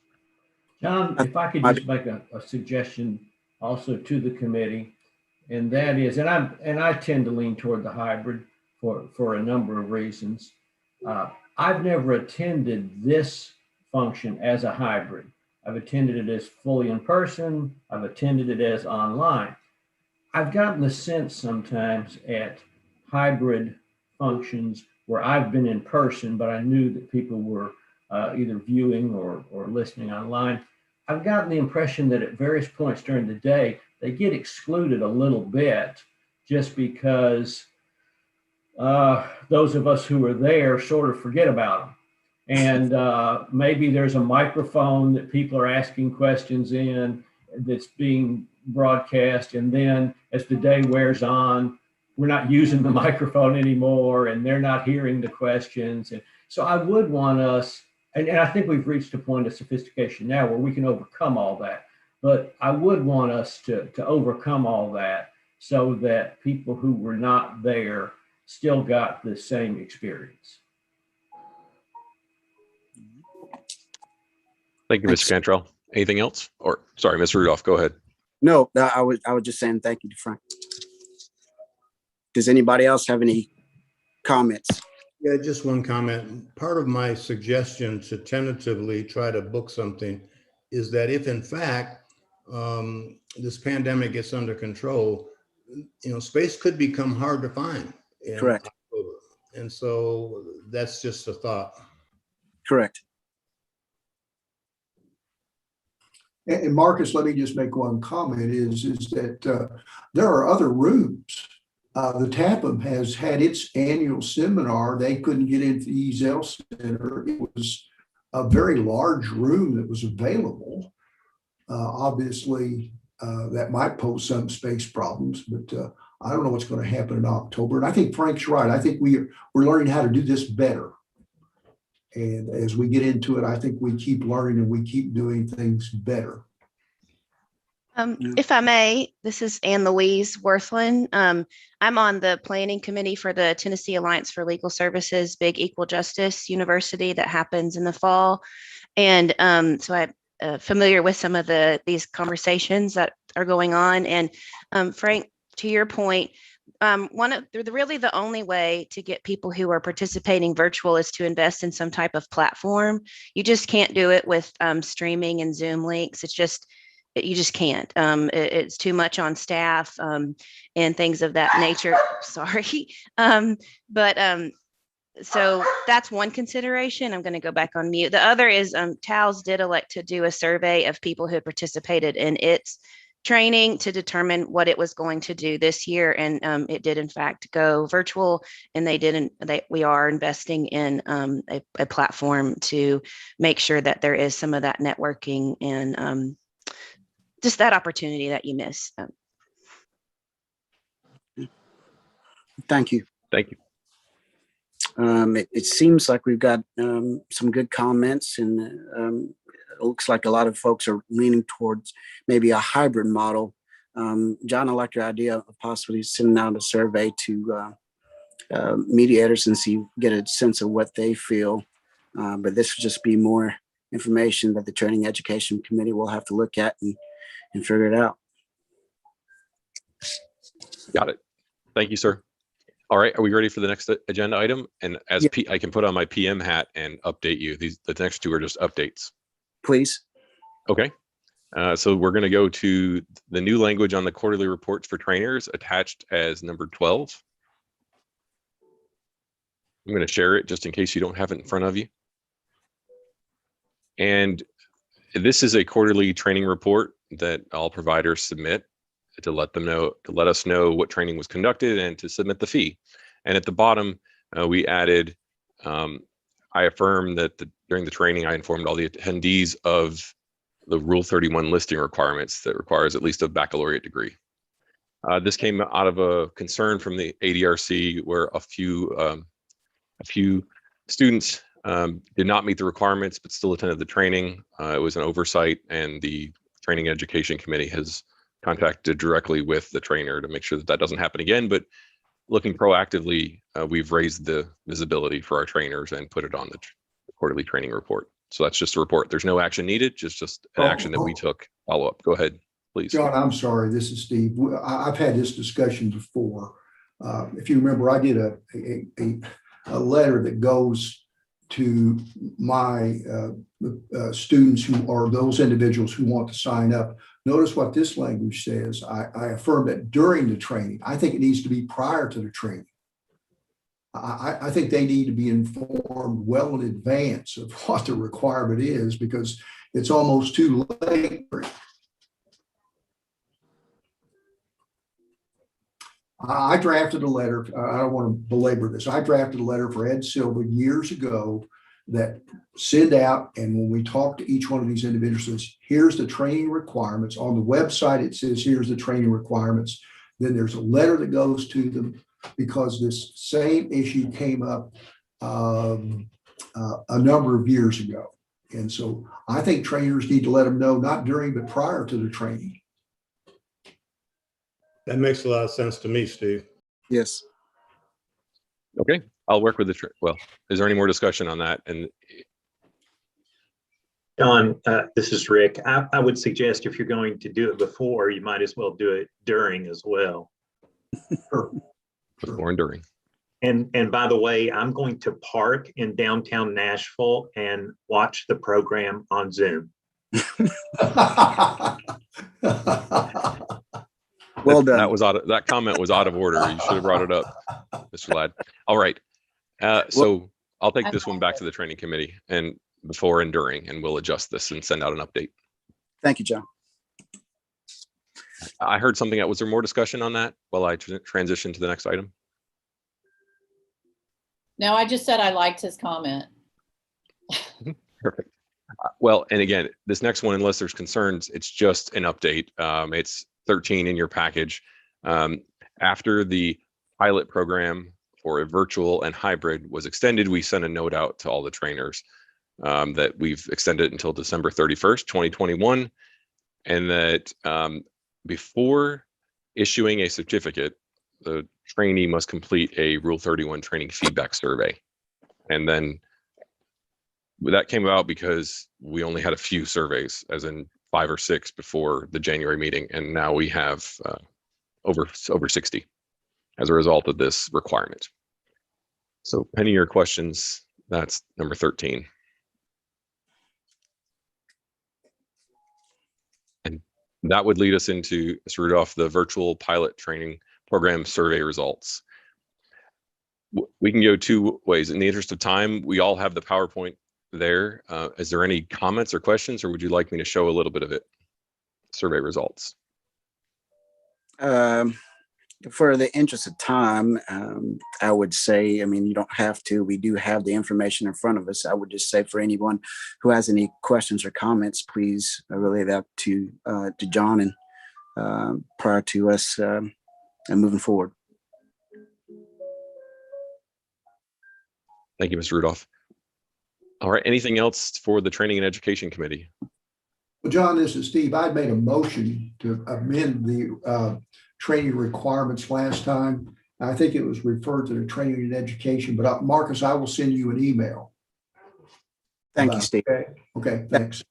John, if I could just make a suggestion also to the committee, and that is, and I tend to lean toward the hybrid for a number of reasons. I've never attended this function as a hybrid. I've attended it as fully in person. I've attended it as online. I've gotten the sense sometimes at hybrid functions where I've been in person, but I knew that people were either viewing or listening online, I've gotten the impression that at various points during the day, they get excluded a little bit just because those of us who are there sort of forget about them. And maybe there's a microphone that people are asking questions in that's being broadcast. And then as the day wears on, we're not using the microphone anymore and they're not hearing the questions. And so I would want us, and I think we've reached a point of sophistication now where we can overcome all that. But I would want us to overcome all that so that people who were not there still got the same experience. Thank you, Mr. Cantrell. Anything else? Or sorry, Mr. Rudolph, go ahead. No, I was just saying thank you to Frank. Does anybody else have any comments? Yeah, just one comment. Part of my suggestion to tentatively try to book something is that if in fact this pandemic gets under control, space could become hard to find in Correct. October. And so that's just a thought. Correct. And Marcus, let me just make one comment is that there are other rooms. The TAPM has had its annual seminar. They couldn't get into the Eazell Center. It was a very large room that was available. Obviously, that might pose some space problems, but I don't know what's going to happen in October. And I think Frank's right. I think we're learning how to do this better. And as we get into it, I think we keep learning and we keep doing things better. If I may, this is Anne Louise Worthland. I'm on the planning committee for the Tennessee Alliance for Legal Services Big Equal Justice University that happens in the fall. And so I'm familiar with some of these conversations that are going on. And Frank, to your point, really the only way to get people who are participating virtual is to invest in some type of platform. You just can't do it with streaming and Zoom links. You just can't. It's too much on staff and things of that nature. Sorry. So that's one consideration. I'm going to go back on mute. The other is TALS did elect to do a survey of people who had participated in its training to determine what it was going to do this year. And it did in fact go virtual, and we are investing in a platform to make sure that there is some of that networking and just that opportunity that you miss. Thank you. Thank you. It seems like we've got some good comments, and it looks like a lot of folks are leaning towards maybe a hybrid model. John, I like your idea of possibly sending out a survey to mediators and get a sense of what they feel. But this will just be more information that the Training Education Committee will have to look at and figure it out. Got it. Thank you, sir. All right, are we ready for the next agenda item? And as I can put on my PM hat and update you. The next two are just updates. Please. Okay. So we're going to go to the new language on the quarterly reports for trainers attached as number 12. I'm going to share it just in case you don't have it in front of you. And this is a quarterly training report that all providers submit to let us know what training was conducted and to submit the fee. And at the bottom, we added, I affirm that during the training, I informed all the attendees of the Rule 31 listing requirements that requires at least a baccalaureate degree. This came out of a concern from the ADRC where a few students did not meet the requirements but still attended the training. It was an oversight, and the Training Education Committee has contacted directly with the trainer to make sure that doesn't happen again. But looking proactively, we've raised the visibility for our trainers and put it on the quarterly training report. So that's just a report. There's no action needed, just an action that we took. Follow up. Go ahead, please. John, I'm sorry. This is Steve. I've had this discussion before. If you remember, I did a letter that goes to my students who are those individuals who want to sign up. Notice what this language says. I affirm that during the training. I think it needs to be prior to the training. I think they need to be informed well in advance of what the requirement is, because it's almost too late. I drafted a letter. I don't want to belabor this. I drafted a letter for Ed Silva years ago that send out, and when we talk to each one of these individuals, says, here's the training requirements. On the website, it says, here's the training requirements. Then there's a letter that goes to them, because this same issue came up a number of years ago. And so I think trainers need to let them know, not during, but prior to the training. That makes a lot of sense to me, Steve. Yes. Okay, I'll work with the, well, is there any more discussion on that? And John, this is Rick. I would suggest if you're going to do it before, you might as well do it during as well. Sure. Before and during. And by the way, I'm going to park in downtown Nashville and watch the program on Zoom. Well done. That was that comment was out of order. You should have brought it up, Mr. Ladd. All right. So I'll take this one back to the training committee and before and during, and we'll adjust this and send out an update. Thank you, John. I heard something. Was there more discussion on that while I transition to the next item? No, I just said I liked his comment. Perfect. Well, and again, this next one, unless there's concerns, it's just an update. It's 13 in your package. After the pilot program for a virtual and hybrid was extended, we sent a note out to all the trainers that we've extended until December 31st, 2021. And that before issuing a certificate, the trainee must complete a Rule 31 training feedback survey. And then that came about because we only had a few surveys, as in 5 or 6 before the January meeting, and now we have over 60 as a result of this requirement. So pending your questions, that's number 13. And that would lead us into, Mr. Rudolph, the virtual pilot training program survey results. We can go 2 ways. In the interest of time, we all have the PowerPoint there. Is there any comments or questions, or would you like me to show a little bit of it? Survey results. For the interest of time, I would say, I mean, you don't have to. We do have the information in front of us. I would just say for anyone who has any questions or comments, please relay that to John and prior to us and moving forward. Thank you, Mr. Rudolph. All right, anything else for the Training and Education Committee? Well, John, this is Steve. I made a motion to amend the training requirements last time. I think it was referred to the Training and Education, but Marcus, I will send you an email. Thank you, Steve. Okay, thanks.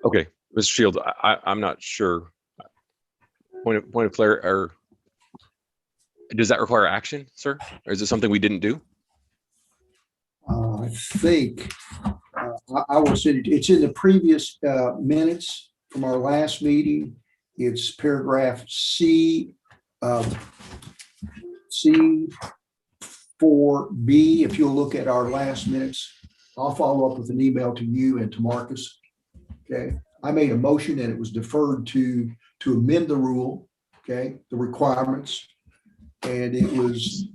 Okay, Mr. Shields, I'm not sure. Point of clarity, or does that require action, sir? Or is it something we didn't do? I think I will send it. It's in the previous minutes from our last meeting. It's paragraph C, C4B. If you'll look at our last minutes, I'll follow up with an email to you and to Marcus. Okay, I made a motion and it was deferred to amend the rule. Okay, the requirements. And it was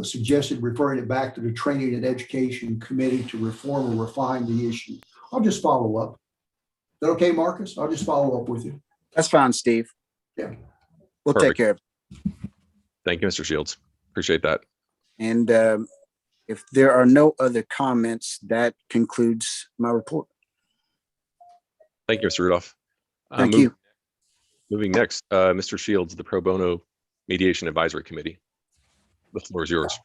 suggested referring it back to the Training and Education Committee to reform or refine the issue. I'll just follow up. Is that okay, Marcus? I'll just follow up with you. That's fine, Steve. Yeah. We'll Perfect. take care of it. Thank you, Mr. Shields. Appreciate that. And if there are no other comments, that concludes my report. Thank you, Mr. Rudolph. Thank you. Moving next, Mr. Shields, the Pro Bono Mediation Advisory Committee. The floor is yours.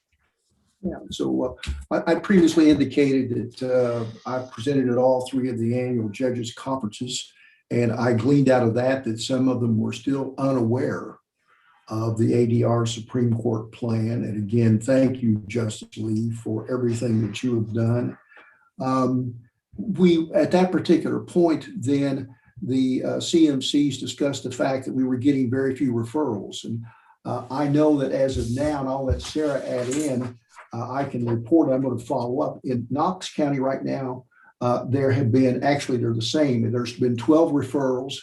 Yeah, so I previously indicated that I presented at all 3 of the annual judges conferences, and I gleaned out of that some of them were still unaware of the ADR Supreme Court plan. And again, thank you, Justice Lee, for everything that you have done. We, at that particular point, then the CMCs discussed the fact that we were getting very few referrals. And I know that as of now, and I'll let Sarah add in, I can report, I'm going to follow up. In Knox County right now, there have been, actually they're the same. There's been 12 referrals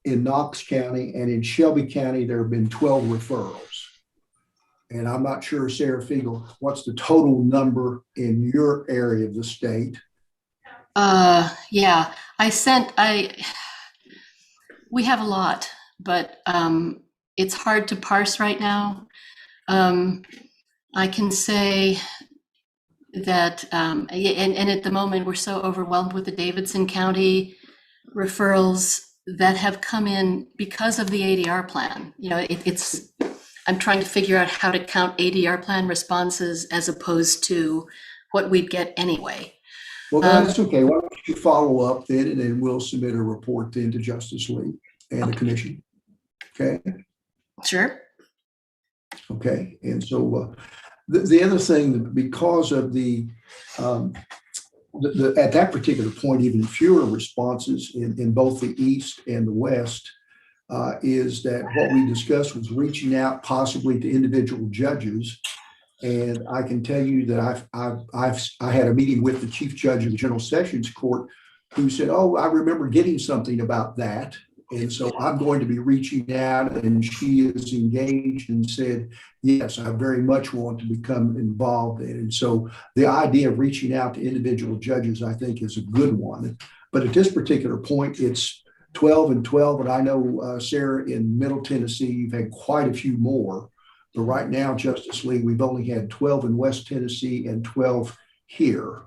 in Knox County, and in Shelby County, there have been 12 referrals. And I'm not sure, Sarah Fiegel, what's the total number in your area of the state? Yeah, we have a lot, but it's hard to parse right now. I can say that, and at the moment, we're so overwhelmed with the Davidson County referrals that have come in because of the ADR plan. You know, I'm trying to figure out how to count ADR plan responses as opposed to what we'd get anyway. Well, that's okay. Why don't you follow up then, and then we'll submit a report then to Justice League and the commission. Okay. Sure. Okay. And so the other thing, because of the at that particular point, even fewer responses in both the East and the West, is that what we discussed was reaching out possibly to individual judges. And I can tell you that I had a meeting with the chief judge of the General Sessions Court who said, oh, I remember getting something about that. And so I'm going to be reaching out, and she is engaged and said, yes, I very much want to become involved in it. And so the idea of reaching out to individual judges, I think, is a good one. But at this particular point, it's 12 and 12. And I know, Sarah, in Middle Tennessee, you've had quite a few more. But right now, Justice League, we've only had 12 in West Tennessee and 12 here.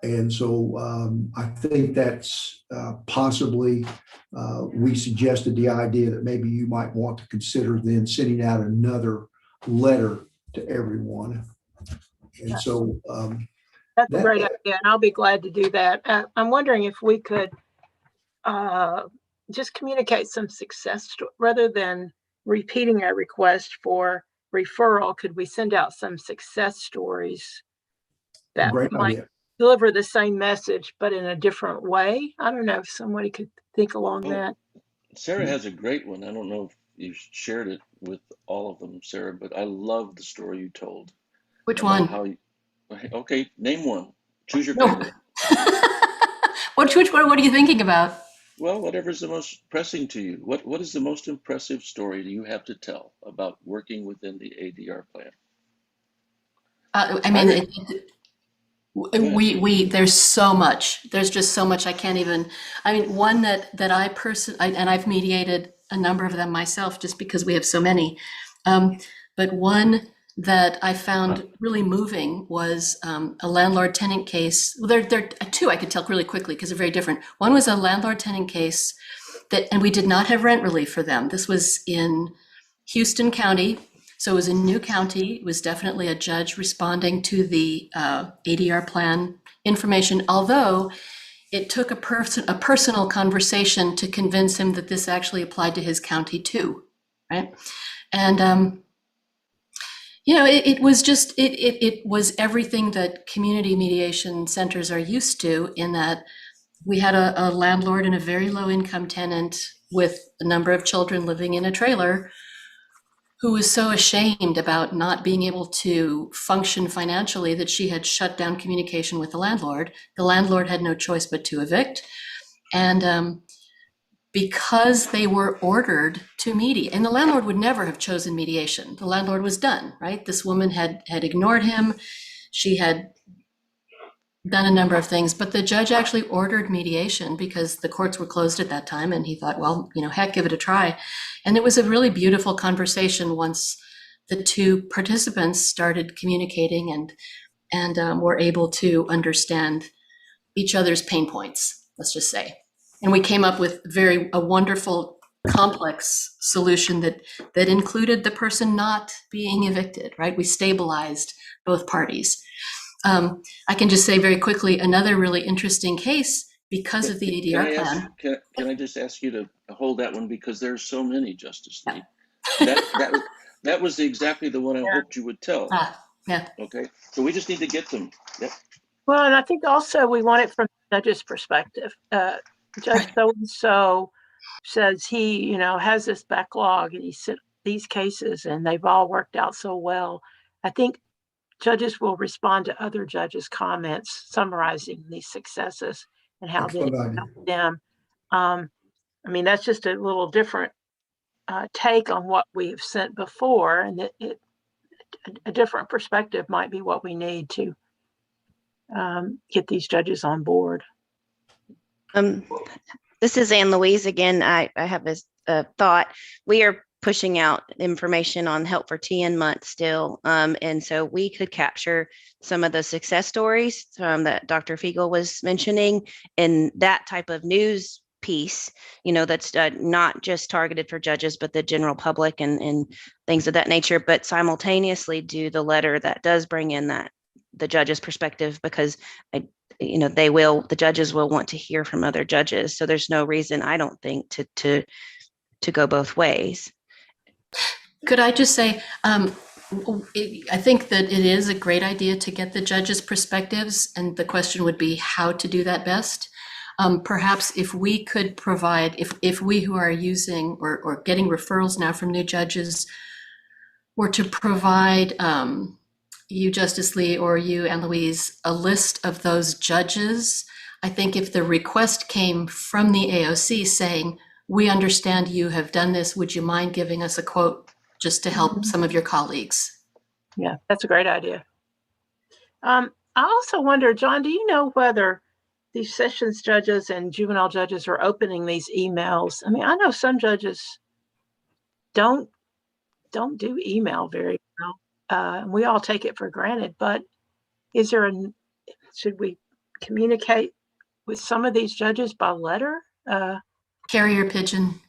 And so I think that's possibly, we suggested the idea that maybe you might want to consider then sending out another letter to everyone. And so that's a great idea, and I'll be glad to do that. I'm wondering if we could just communicate some success rather than repeating a request for referral. Could we send out some success stories that might deliver the same message but in a different way? I don't know if somebody could think along that. Sarah has a great one. I don't know if you shared it with all of them, Sarah, but I love the story you told. Which one? Okay, name one. Choose your favorite. What are you thinking about? Well, whatever's the most pressing to you. What is the most impressive story do you have to tell about working within the ADR plan? I mean, there's so much. There's just so much I can't even. I mean, one that I personally, and I've mediated a number of them myself, just because we have so many. But one that I found really moving was a landlord-tenant case. Well, there are two I could tell really quickly because they're very different. One was a landlord-tenant case and we did not have rent relief for them. This was in Houston County. So it was a new county. It was definitely a judge responding to the ADR plan information, although it took a personal conversation to convince him that this actually applied to his county too, right? And it was just, it was everything that community mediation centers are used to, in that we had a landlord and a very low income tenant with a number of children living in a trailer who was so ashamed about not being able to function financially that she had shut down communication with the landlord. The landlord had no choice but to evict. And because they were ordered to mediate, and the landlord would never have chosen mediation. The landlord was done, right? This woman had ignored him. She had done a number of things, but the judge actually ordered mediation because the courts were closed at that time. And he thought, well, heck, give it a try. And it was a really beautiful conversation once the two participants started communicating and were able to understand each other's pain points, let's just say. And we came up with a wonderful, complex solution that included the person not being evicted, right? We stabilized both parties. I can just say very quickly, another really interesting case because of the ADR plan. Can I just ask you to hold that one, because there's so many, Justice Lee. That was exactly the one I hoped you would tell. Yeah. Okay, so we just need to get them. Yep. Well, and I think also we want it from the judge's perspective. Judge so-and-so says he, has this backlog, and he said, these cases and they've all worked out so well, I think judges will respond to other judges' comments summarizing these successes and how they help them. I mean, that's just a little different take on what we've sent before, and a different perspective might be what we need to get these judges on board. This is Anne Louise again. I have a thought. We are pushing out information on Help for TN Month still. And so we could capture some of the success stories that Dr. Fiegel was mentioning in that type of news piece, that's not just targeted for judges, but the general public and things of that nature, but simultaneously do the letter that does bring in the judge's perspective, because the judges will want to hear from other judges. So there's no reason, I don't think, to go both ways. Could I just say, I think that it is a great idea to get the judges' perspectives, and the question would be how to do that best. Perhaps if we could provide, if we who are using or getting referrals now from new judges were to provide you, Justice Lee, or you, Anne Louise, a list of those judges, I think if the request came from the AOC saying, we understand you have done this, would you mind giving us a quote just to help some of your colleagues? Yeah, that's a great idea. I also wonder, John, do you know whether these sessions judges and juvenile judges are opening these emails? I mean, I know some judges don't do email very well. We all take it for granted, but should we communicate with some of these judges by letter? Carrier pigeon.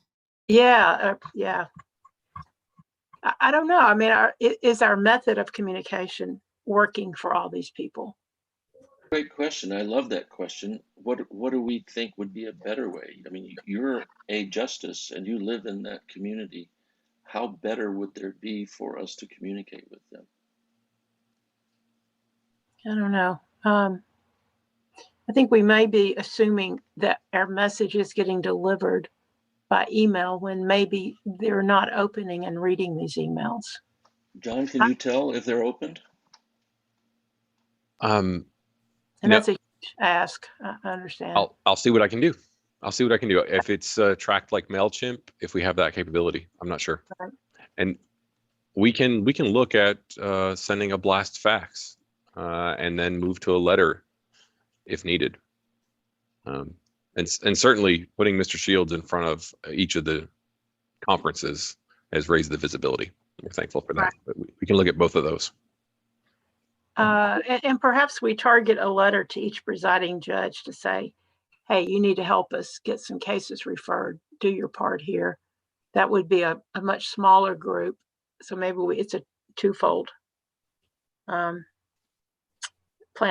Yeah. I don't know. I mean, is our method of communication working for all these people? Great question. I love that question. What do we think would be a better way? I mean, you're a justice and you live in that community. How better would there be for us to communicate with them? I don't know. I think we may be assuming that our message is getting delivered by email when maybe they're not opening and reading these emails. John, can you tell if they're opened? And that's a huge ask. I understand. I'll see what I can do. If it's tracked like MailChimp, if we have that capability, I'm not sure. Right. And we can look at sending a blast fax and then move to a letter if needed. And certainly putting Mr. Shields in front of each of the conferences has raised the visibility. We're thankful for that. Right. But we can look at both of those. And perhaps we target a letter to each presiding judge to say, hey, you need to help us get some cases referred. Do your part here. That would be a much smaller group. So maybe it's a twofold plan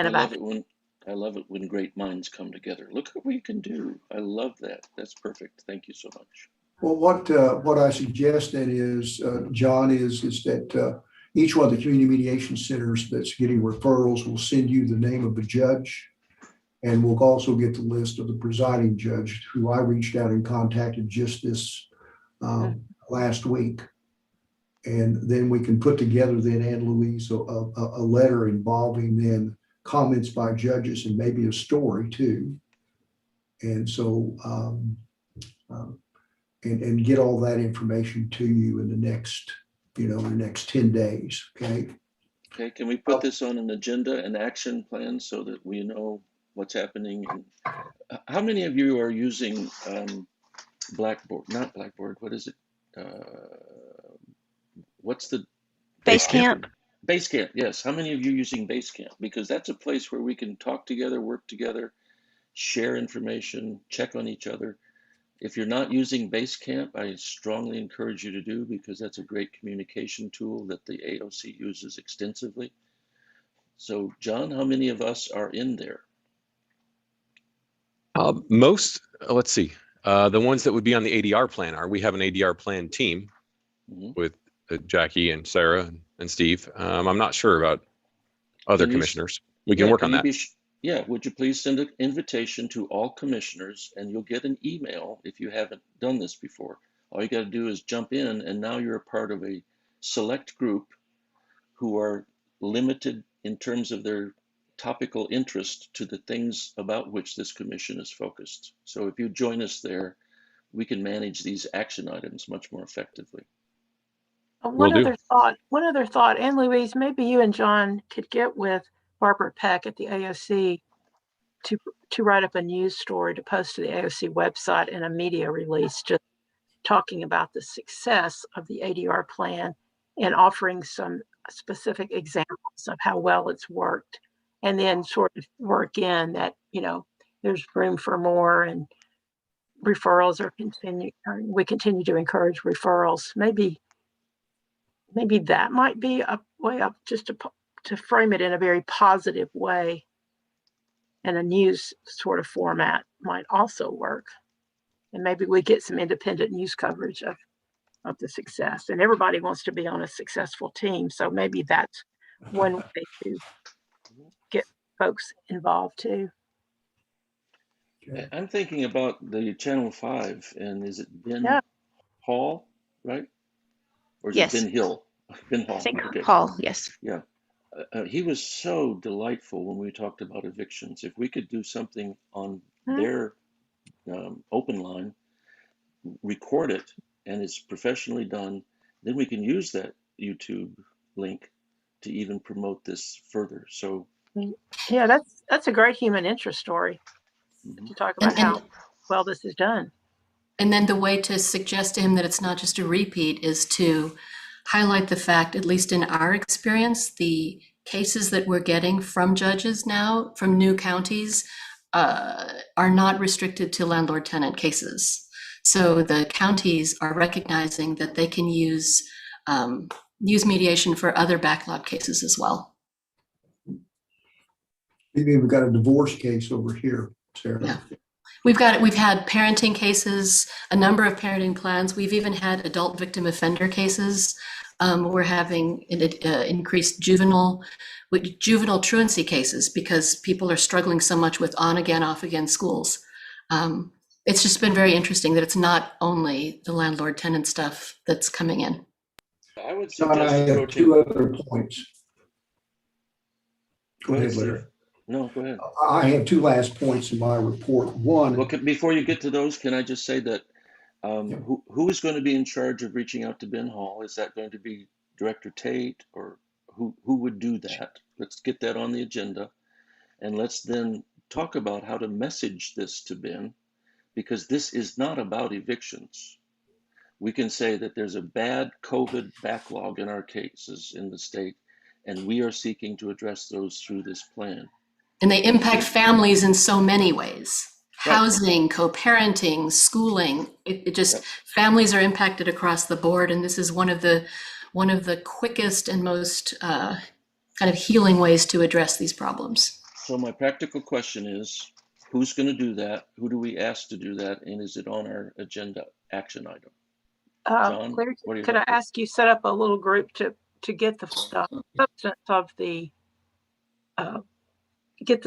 of action. I love it when great minds come together. Look what we can do. I love that. That's perfect. Thank you so much. Well, what I suggest then is, John, is that each one of the community mediation centers that's getting referrals will send you the name of the judge, and we'll also get the list of the presiding judge who I reached out and contacted just this last week. And then we can put together then, Anne Louise, a letter involving then comments by judges and maybe a story too. And so, and get all that information to you in the next 10 days. Okay. Okay. Can we put this on an agenda and action plan so that we know what's happening? And how many of you are using Blackboard? Not Blackboard. What is it? What's the Basecamp? Basecamp, yes. How many of you are using Basecamp? Because that's a place where we can talk together, work together, share information, check on each other. If you're not using Basecamp, I strongly encourage you to do, because that's a great communication tool that the AOC uses extensively. So, John, how many of us are in there? Most, let's see, the ones that would be on the ADR plan we have an ADR plan team with Jackie and Sarah and Steve. I'm not sure about other commissioners. We can work on that. Yeah, would you please send an invitation to all commissioners, and you'll get an email if you haven't done this before. All you got to do is jump in, and now you're a part of a select group who are limited in terms of their topical interest to the things about which this commission is focused. So if you join us there, we can manage these action items much more effectively. One other thought, Anne Louise, maybe you and John could get with Barbara Peck at the AOC to write up a news story to post to the AOC website and a media release, just talking about the success of the ADR plan and offering some specific examples of how well it's worked, and then sort of work in that, there's room for more, and referrals we continue to encourage referrals. Maybe that might be a way up, just to frame it in a very positive way, and a news sort of format might also work. And maybe we get some independent news coverage of the success. And everybody wants to be on a successful team, so maybe that's one way to get folks involved too. I'm thinking about the Channel 5, and is it Ben Hall, right? Or is it Ben Hill? Ben Hall. I think Hall, yes. Yeah. He was so delightful when we talked about evictions. If we could do something on their open line, record it, and it's professionally done, then we can use that YouTube link to even promote this further. So yeah, that's a great human interest story to talk about how well this is done. And then the way to suggest to him that it's not just a repeat is to highlight the fact, at least in our experience, the cases that we're getting from judges now, from new counties, are not restricted to landlord-tenant cases. So the counties are recognizing that they can use mediation for other backlog cases as well. Maybe we've got a divorce case over here, Sarah. Yeah. We've had parenting cases, a number of parenting plans. We've even had adult victim offender cases. We're having increased juvenile truancy cases because people are struggling so much with on again, off again schools. It's just been very interesting that it's not only the landlord tenant stuff that's coming in. I would suggest I have two other points. Go ahead, Larry. No, go ahead. I have two last points in my report. One. Well, before you get to those, can I just say that who is going to be in charge of reaching out to Ben Hall? Is that going to be Director Tate, or who would do that? Let's get that on the agenda, and let's then talk about how to message this to Ben, because this is not about evictions. We can say that there's a bad COVID backlog in our cases in the state, and we are seeking to address those through this plan. And they impact families in so many ways. Housing, co-parenting, schooling, families are impacted across the board. And this is one of the quickest and most kind of healing ways to address these problems. So my practical question is, who's going to do that? Who do we ask to do that? And is it on our agenda action item? John, Claire, could I ask you set up a little group to get the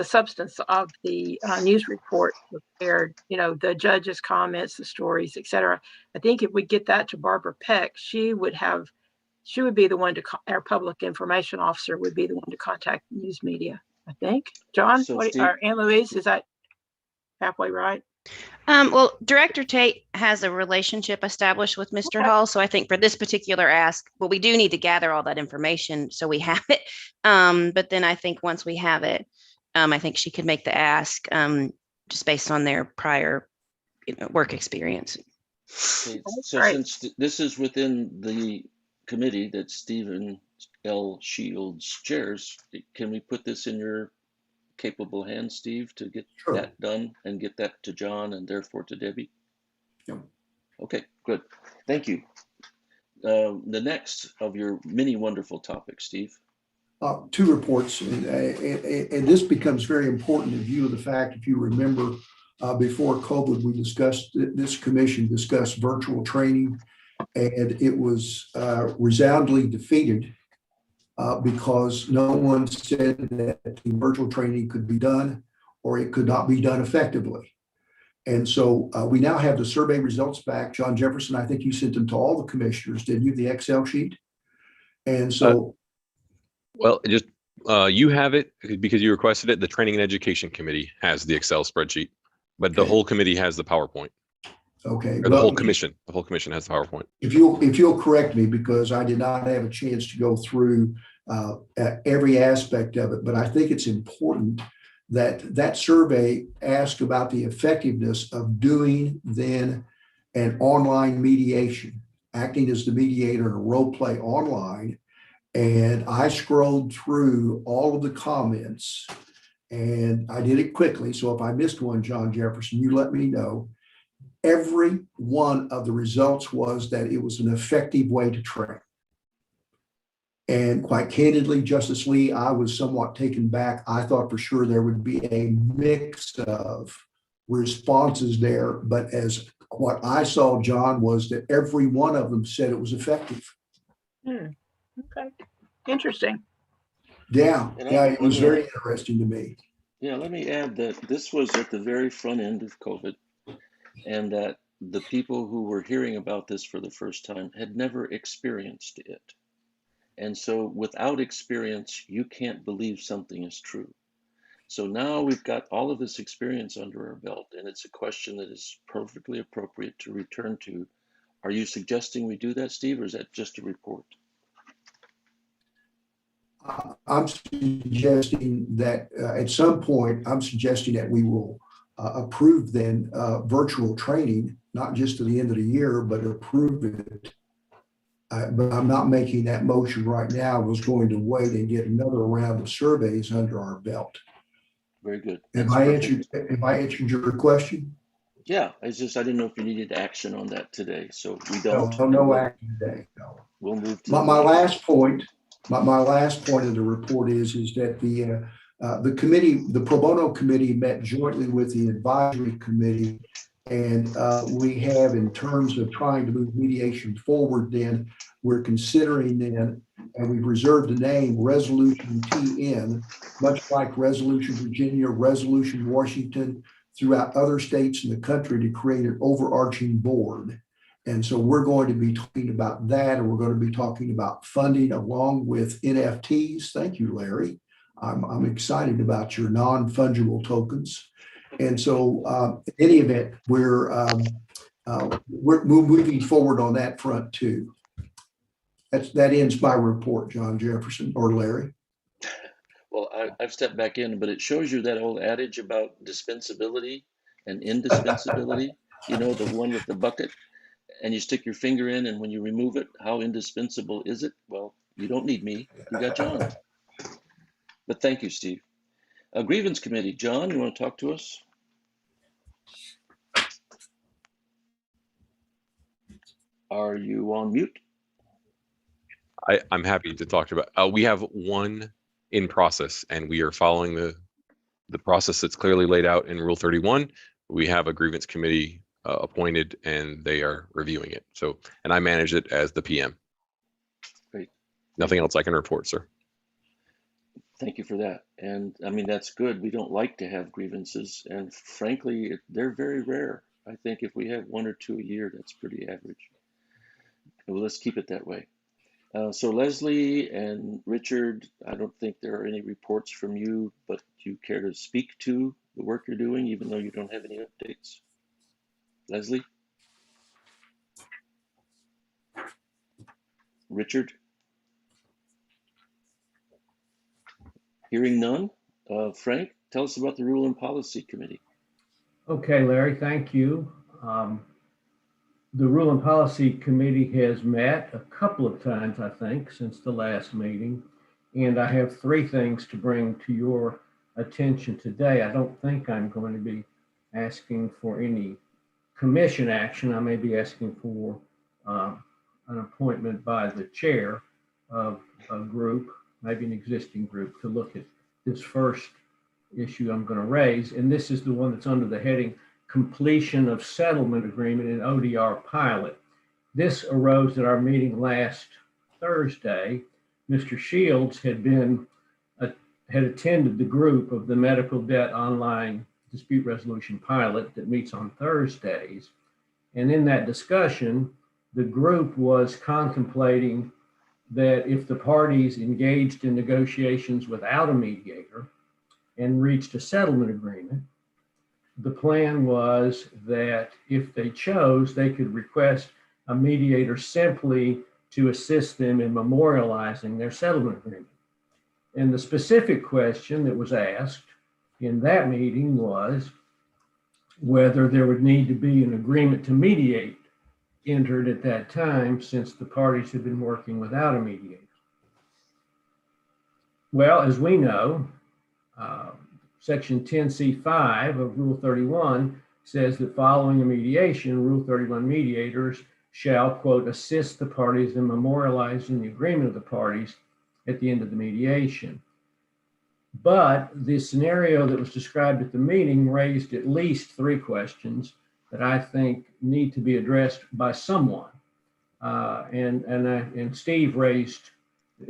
substance of the news report prepared, the judge's comments, the stories, etc. I think if we get that to Barbara Peck, she would be the one our public information officer would be the one to contact news media, I think. John, or Anne Louise, is that halfway right? Well, Director Tate has a relationship established with Mr. Hall. So I think for this particular ask, we do need to gather all that information so we have it. But then I think once we have it, I think she could make the ask just based on their prior work experience. Okay, so since this is within the committee that Stephen L. Shields chairs, can we put this in your capable hands, Steve, to get that done and get that to John and therefore to Debbie? Yep. Okay, good. Thank you. The next of your many wonderful topics, Steve. Two reports, and this becomes very important in view of the fact, if you remember, before COVID, this commission discussed virtual training, and it was resoundingly defeated because no one said that the virtual training could be done or it could not be done effectively. And so we now have the survey results back. John Jefferson, I think you sent them to all the commissioners, didn't you, the Excel sheet? And so. Well, just you have it because you requested it. The Training and Education Committee has the Excel spreadsheet, but the whole committee has the PowerPoint. Okay. Or the whole commission. The whole commission has the PowerPoint. If you'll correct me, because I did not have a chance to go through every aspect of it, but I think it's important that survey asked about the effectiveness of doing then an online mediation, acting as the mediator in a role play online. And I scrolled through all of the comments, and I did it quickly. So if I missed one, John Jefferson, you let me know. Every one of the results was that it was an effective way to train. And quite candidly, Justice Lee, I was somewhat taken back. I thought for sure there would be a mix of responses there, but as what I saw, John, was that every one of them said it was effective. Okay, interesting. Yeah, it was very interesting to me. Yeah, let me add that this was at the very front end of COVID, and that the people who were hearing about this for the first time had never experienced it. And so without experience, you can't believe something is true. So now we've got all of this experience under our belt, and it's a question that is perfectly appropriate to return to. Are you suggesting we do that, Steve, or is that just a report? I'm suggesting that at some point, I'm suggesting that we will approve then virtual training, not just to the end of the year, but approve it. But I'm not making that motion right now. I was going to wait and get another round of surveys under our belt. Very good. Have I answered your question? Yeah, it's just I didn't know if you needed action on that today. So we don't. No action today. No. We'll move to my last point. My last point of the report is that the committee, the pro bono committee, met jointly with the advisory committee, and we have, in terms of trying to move mediation forward, then we're considering then, and we've reserved the name Resolution TN, much like Resolution Virginia, Resolution Washington, throughout other states in the country, to create an overarching board. And so we're going to be talking about that, and we're going to be talking about funding along with NFTs. Thank you, Larry. I'm excited about your non-fungible tokens. And so in any event, we're moving forward on that front too. That ends my report, John Jefferson or Larry. Well, I've stepped back in, but it shows you that old adage about dispensability and indispensability, you know, the one with the bucket, and you stick your finger in, and when you remove it, how indispensable is it? Well, you don't need me. You got John. But thank you, Steve. A grievance committee. John, you want to talk to us? Are you on mute? I'm happy to talk about. We have one in process, and we are following the process that's clearly laid out in Rule 31. We have a grievance committee appointed, and they are reviewing it. So, and I manage it as the PM. Great. Nothing else I can report, sir. Thank you for that. And I mean, that's good. We don't like to have grievances, and frankly, they're very rare. I think if we have one or two a year, that's pretty average. Well, let's keep it that way. So Leslie and Richard, I don't think there are any reports from you, but do you care to speak to the work you're doing, even though you don't have any updates? Leslie? Richard? Hearing none. Frank, tell us about the Rule and Policy Committee. Okay, Larry, thank you. The Rule and Policy Committee has met a couple of times, I think, since the last meeting. And I have three things to bring to your attention today. I don't think I'm going to be asking for any commission action. I may be asking for an appointment by the chair of a group, maybe an existing group, to look at this first issue I'm going to raise. And this is the one that's under the heading Completion of Settlement Agreement in ODR Pilot. This arose at our meeting last Thursday. Mr. Shields had attended the group of the Medical Debt Online dispute resolution pilot that meets on Thursdays. And in that discussion, the group was contemplating that if the parties engaged in negotiations without a mediator and reached a settlement agreement, the plan was that if they chose, they could request a mediator simply to assist them in memorializing their settlement agreement. And the specific question that was asked in that meeting was whether there would need to be an agreement to mediate entered at that time, since the parties had been working without a mediator. Well, as we know, Section 10C5 of Rule 31 says that following a mediation, Rule 31 mediators shall, quote, assist the parties in memorializing the agreement of the parties at the end of the mediation. But the scenario that was described at the meeting raised at least 3 questions that I think need to be addressed by someone. And Steve raised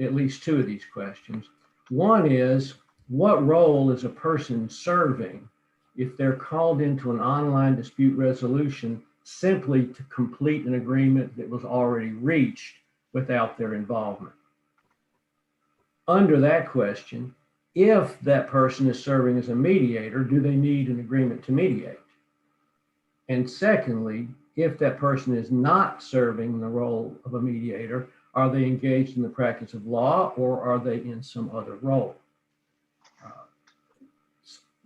at least 2 of these questions. One is, what role is a person serving if they're called into an online dispute resolution simply to complete an agreement that was already reached without their involvement? Under that question, if that person is serving as a mediator, do they need an agreement to mediate? And secondly, if that person is not serving the role of a mediator, are they engaged in the practice of law, or are they in some other role?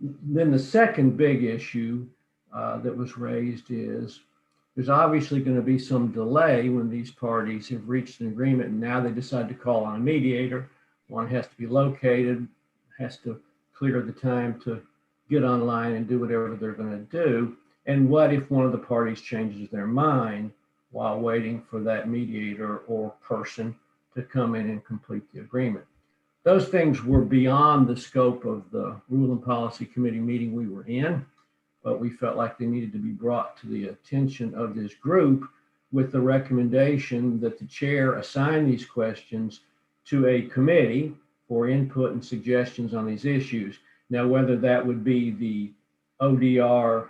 Then the second big issue that was raised is there's obviously going to be some delay when these parties have reached an agreement and now they decide to call on a mediator. One has to be located, has to clear the time to get online and do whatever they're going to do. And what if one of the parties changes their mind while waiting for that mediator or person to come in and complete the agreement? Those things were beyond the scope of the Rule and Policy Committee meeting we were in, but we felt like they needed to be brought to the attention of this group, with the recommendation that the chair assign these questions to a committee for input and suggestions on these issues. Now, whether that would be the ODR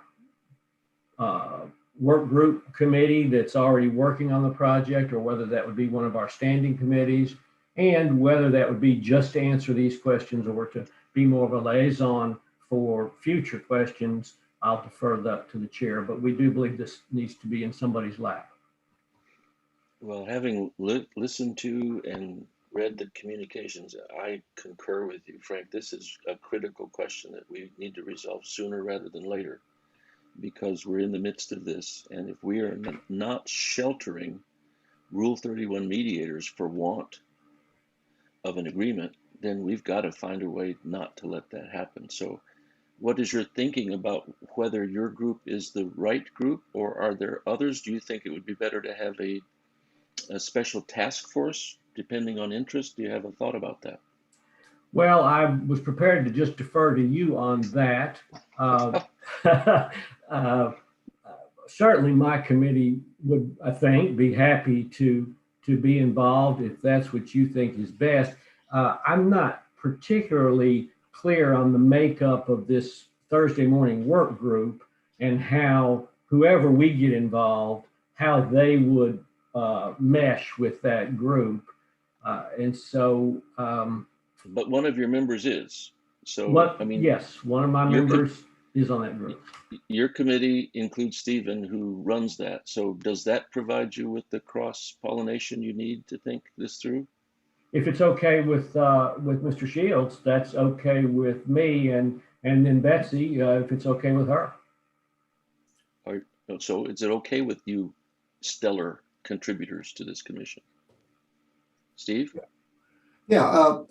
work group committee that's already working on the project, or whether that would be one of our standing committees, and whether that would be just to answer these questions or to be more of a liaison for future questions, I'll defer that to the chair, but we do believe this needs to be in somebody's lap. Well, having listened to and read the communications, I concur with you, Frank. This is a critical question that we need to resolve sooner rather than later, because we're in the midst of this. And if we are not sheltering Rule 31 mediators for want of an agreement, then we've got to find a way not to let that happen. So what is your thinking about whether your group is the right group, or are there others? Do you think it would be better to have a special task force depending on interest? Do you have a thought about that? Well, I was prepared to just defer to you on that. Certainly my committee would, I think, be happy to be involved if that's what you think is best. I'm not particularly clear on the makeup of this Thursday morning work group and how whoever we get involved, how they would mesh with that group. But one of your members is. So, I mean, yes, one of my members is on that group. Your committee includes Stephen, who runs that. So does that provide you with the cross-pollination you need to think this through? If it's okay with Mr. Shields, that's okay with me, and then Betsy, if it's okay with her. So is it okay with you, stellar contributors to this commission? Steve? Yeah,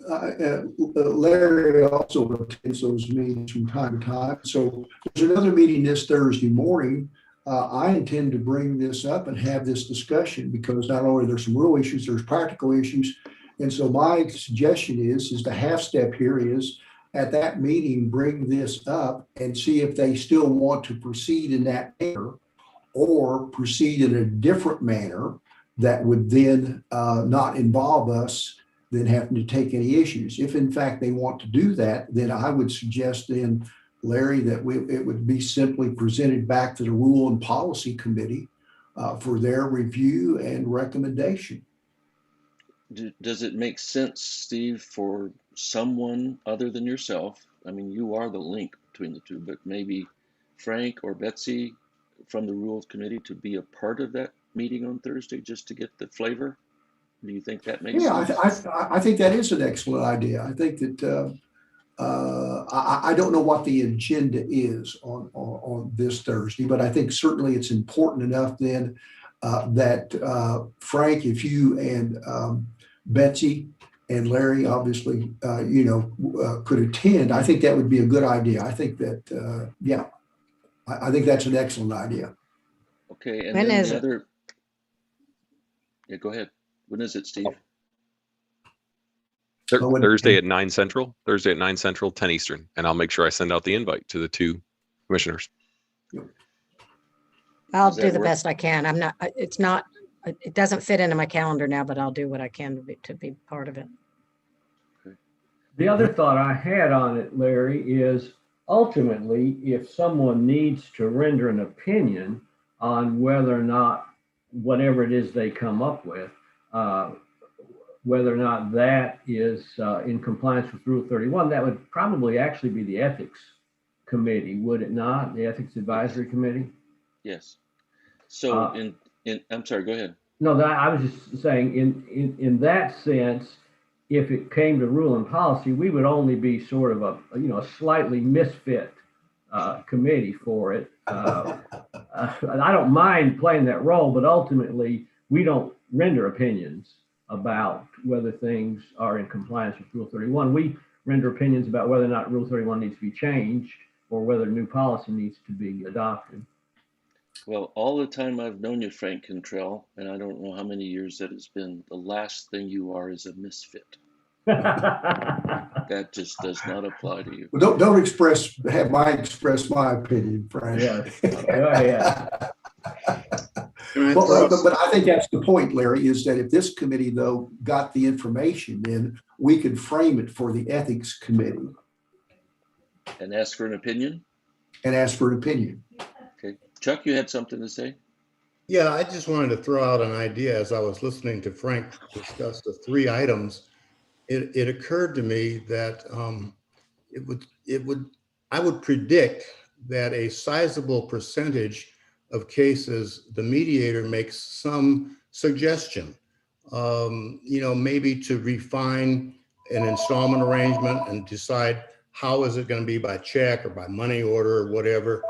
Larry also attends those meetings from time to time. So there's another meeting this Thursday morning. I intend to bring this up and have this discussion, because not only there's some real issues, there's practical issues. And so my suggestion is the half step here is at that meeting, bring this up and see if they still want to proceed in that manner or proceed in a different manner that would then not involve us then having to take any issues. If in fact they want to do that, then I would suggest then Larry, that it would be simply presented back to the Rule and Policy Committee for their review and recommendation. Does it make sense, Steve, for someone other than yourself? I mean, you are the link between the two, but maybe Frank or Betsy from the Rules Committee to be a part of that meeting on Thursday just to get the flavor? Do you think that makes sense? I think that is an excellent idea. I think that I don't know what the agenda is on this Thursday, but I think certainly it's important enough then that Frank, if you and Betsy and Larry obviously, could attend, I think that would be a good idea. I think that, I think that's an excellent idea. Okay, and When then is the it? other, yeah, go ahead. When is it, Steve? Thursday at 9 Central, 10 Eastern, and I'll make sure I send out the invite to the two commissioners. I'll Does that do the work? best I can. It doesn't fit into my calendar now, but I'll do what I can to be part of it. The other thought I had on it, Larry, is ultimately, if someone needs to render an opinion on whether or not whatever it is they come up with, whether or not that is in compliance with Rule 31, that would probably actually be the Ethics Committee, would it not? The Ethics Advisory Committee? Yes. So I'm sorry, go ahead. No, I was just saying in that sense, if it came to Rule and Policy, we would only be sort of a slightly misfit committee for it. I don't mind playing that role, but ultimately we don't render opinions about whether things are in compliance with Rule 31. We render opinions about whether or not Rule 31 needs to be changed or whether new policy needs to be adopted. Well, all the time I've known you, Frank Cantrell, and I don't know how many years that has been, the last thing you are is a misfit. That just does not apply to you. Well, don't express my opinion, Frank. Yeah. But I think that's the point, Larry, is that if this committee, though, got the information, then we could frame it for the Ethics Committee. And ask for an opinion? Okay. Chuck, you had something to say? Yeah, I just wanted to throw out an idea as I was listening to Frank discuss the 3 items. It occurred to me that I would predict that a sizable percentage of cases, the mediator makes some suggestion, maybe to refine an installment arrangement and decide how is it going to be, by check or by money order or whatever.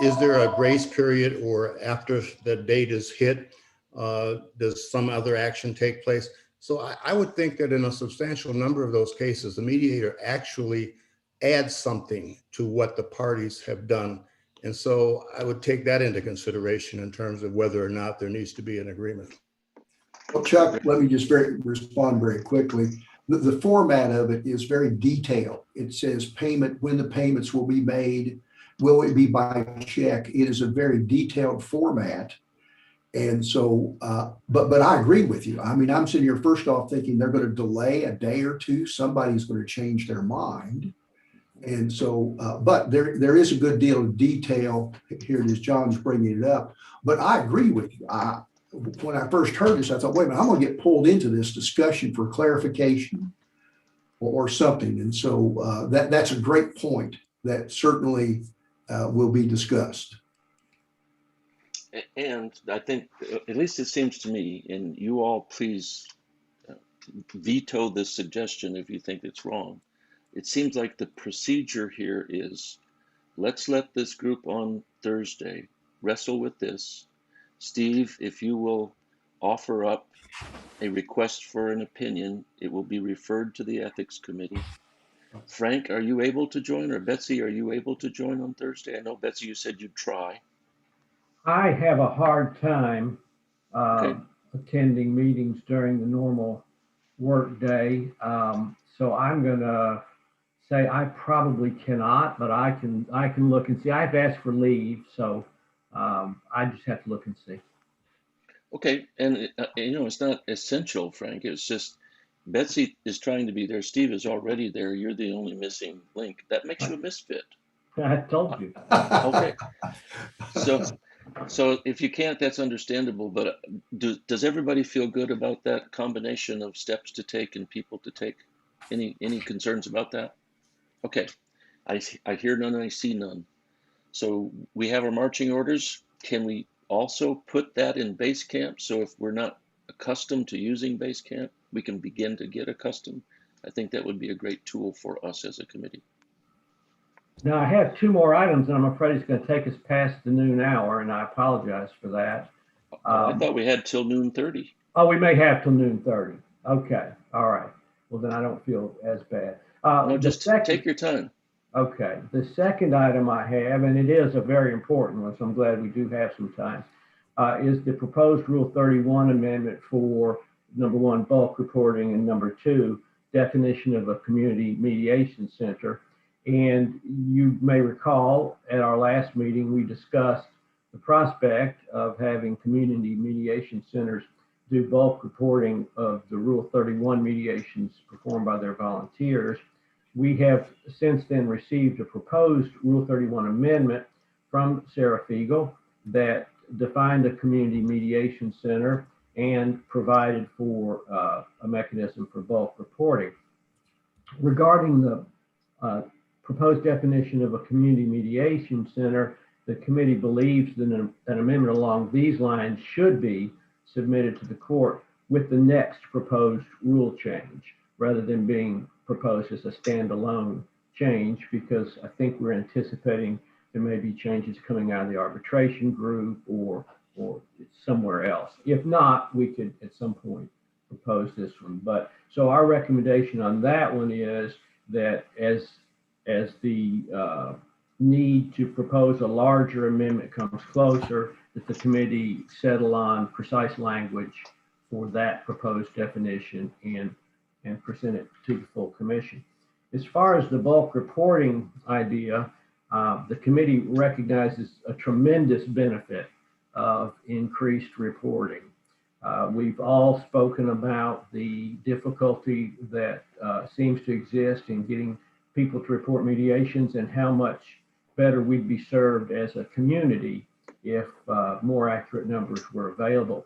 Is there a grace period, or after the date is hit, does some other action take place? So I would think that in a substantial number of those cases, the mediator actually adds something to what the parties have done. And so I would take that into consideration in terms of whether or not there needs to be an agreement. Well, Chuck, let me just respond very quickly. The format of it is very detailed. It says payment, when the payments will be made, will it be by check? It is a very detailed format. And so, but I agree with you. I mean, I'm sitting here first off thinking they're going to delay a day or two. Somebody's going to change their mind. And so, but there is a good deal of detail. Here it is, John's bringing it up. But I agree with you. When I first heard this, I thought, wait a minute, I'm going to get pulled into this discussion for clarification or something. And so that's a great point that certainly will be discussed. And I think, at least it seems to me, and you all please veto this suggestion if you think it's wrong. It seems like the procedure here is, let's let this group on Thursday wrestle with this. Steve, if you will offer up a request for an opinion, it will be referred to the Ethics Committee. Frank, are you able to join? Or Betsy, are you able to join on Thursday? I know, Betsy, you said you'd try. I have a hard time attending meetings during the normal work day. So I'm going to say I probably cannot, but I can look and see. I have to ask for leave, so I just have to look and see. Okay, and it's not essential, Frank. It's just Betsy is trying to be there. Steve is already there. You're the only missing link. That makes you a misfit. I told you. Okay. So if you can't, that's understandable, but does everybody feel good about that combination of steps to take and people to take? Any concerns about that? Okay, I hear none, I see none. So we have our marching orders. Can we also put that in base camp? So if we're not accustomed to using base camp, we can begin to get accustomed. I think that would be a great tool for us as a committee. Now, I have two more items, and I'm afraid it's going to take us past the noon hour, and I apologize for that. I thought we had till noon 30. Oh, we may have till noon 30. Okay, all right. Well, then I don't feel as bad. No, just take your time. Okay, the second item I have, and it is a very important one, so I'm glad we do have some time, is the proposed Rule 31 amendment for number one, bulk reporting, and number two, definition of a community mediation center. And you may recall at our last meeting, we discussed the prospect of having community mediation centers do bulk reporting of the Rule 31 mediations performed by their volunteers. We have since then received a proposed Rule 31 amendment from Sarah Fiegel that defined a community mediation center and provided for a mechanism for bulk reporting. Regarding the proposed definition of a community mediation center, the committee believes that an amendment along these lines should be submitted to the court with the next proposed rule change, rather than being proposed as a standalone change, because I think we're anticipating there may be changes coming out of the arbitration group or somewhere else. If not, we could at some point propose this one. But so our recommendation on that one is that as the need to propose a larger amendment comes closer, that the committee settle on precise language for that proposed definition and present it to the full commission. As far as the bulk reporting idea, the committee recognizes a tremendous benefit of increased reporting. We've all spoken about the difficulty that seems to exist in getting people to report mediations and how much better we'd be served as a community if more accurate numbers were available.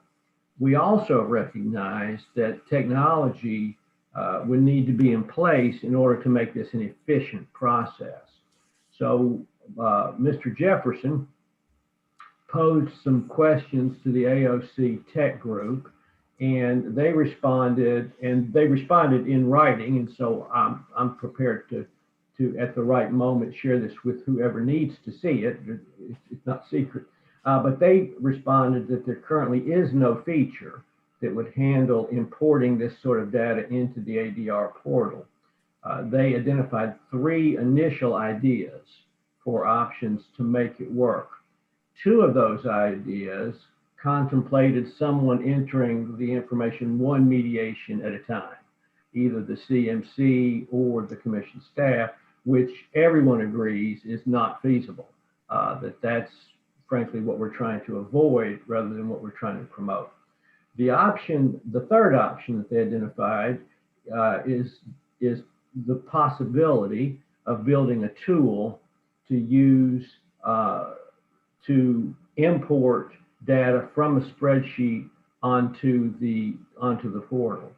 We also recognize that technology would need to be in place in order to make this an efficient process. So Mr. Jefferson posed some questions to the AOC tech group, and they responded in writing. And so I'm prepared to at the right moment share this with whoever needs to see it. It's not secret. But they responded that there currently is no feature that would handle importing this sort of data into the ADR portal. They identified three initial ideas for options to make it work. Two of those ideas contemplated someone entering the information one mediation at a time, either the CMC or the commission staff, which everyone agrees is not feasible. That's frankly what we're trying to avoid rather than what we're trying to promote. The third option that they identified is the possibility of building a tool to use to import data from a spreadsheet onto the portal,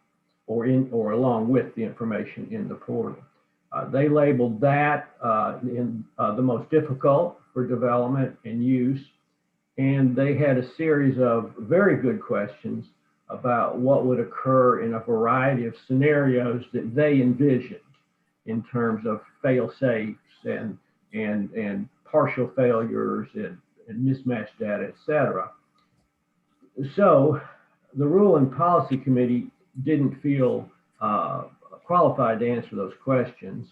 or along with the information in the portal. They labeled that the most difficult for development and use, and they had a series of very good questions about what would occur in a variety of scenarios that they envisioned in terms of fail-safes and partial failures and mismatched data, et cetera. So the Rule and Policy Committee didn't feel qualified to answer those questions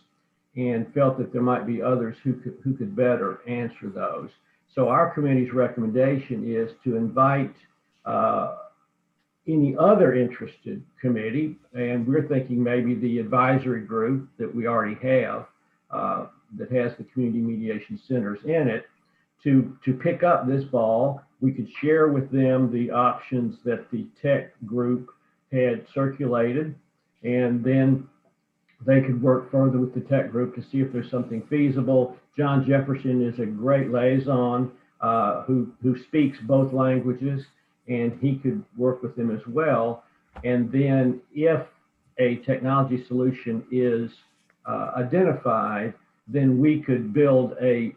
and felt that there might be others who could better answer those. So our committee's recommendation is to invite any other interested committee, and we're thinking maybe the advisory group that we already have that has the community mediation centers in it, to pick up this ball. We could share with them the options that the tech group had circulated, and then they could work further with the tech group to see if there's something feasible. John Jefferson is a great liaison who speaks both languages, and he could work with them as well. And then if a technology solution is identified, then we could build a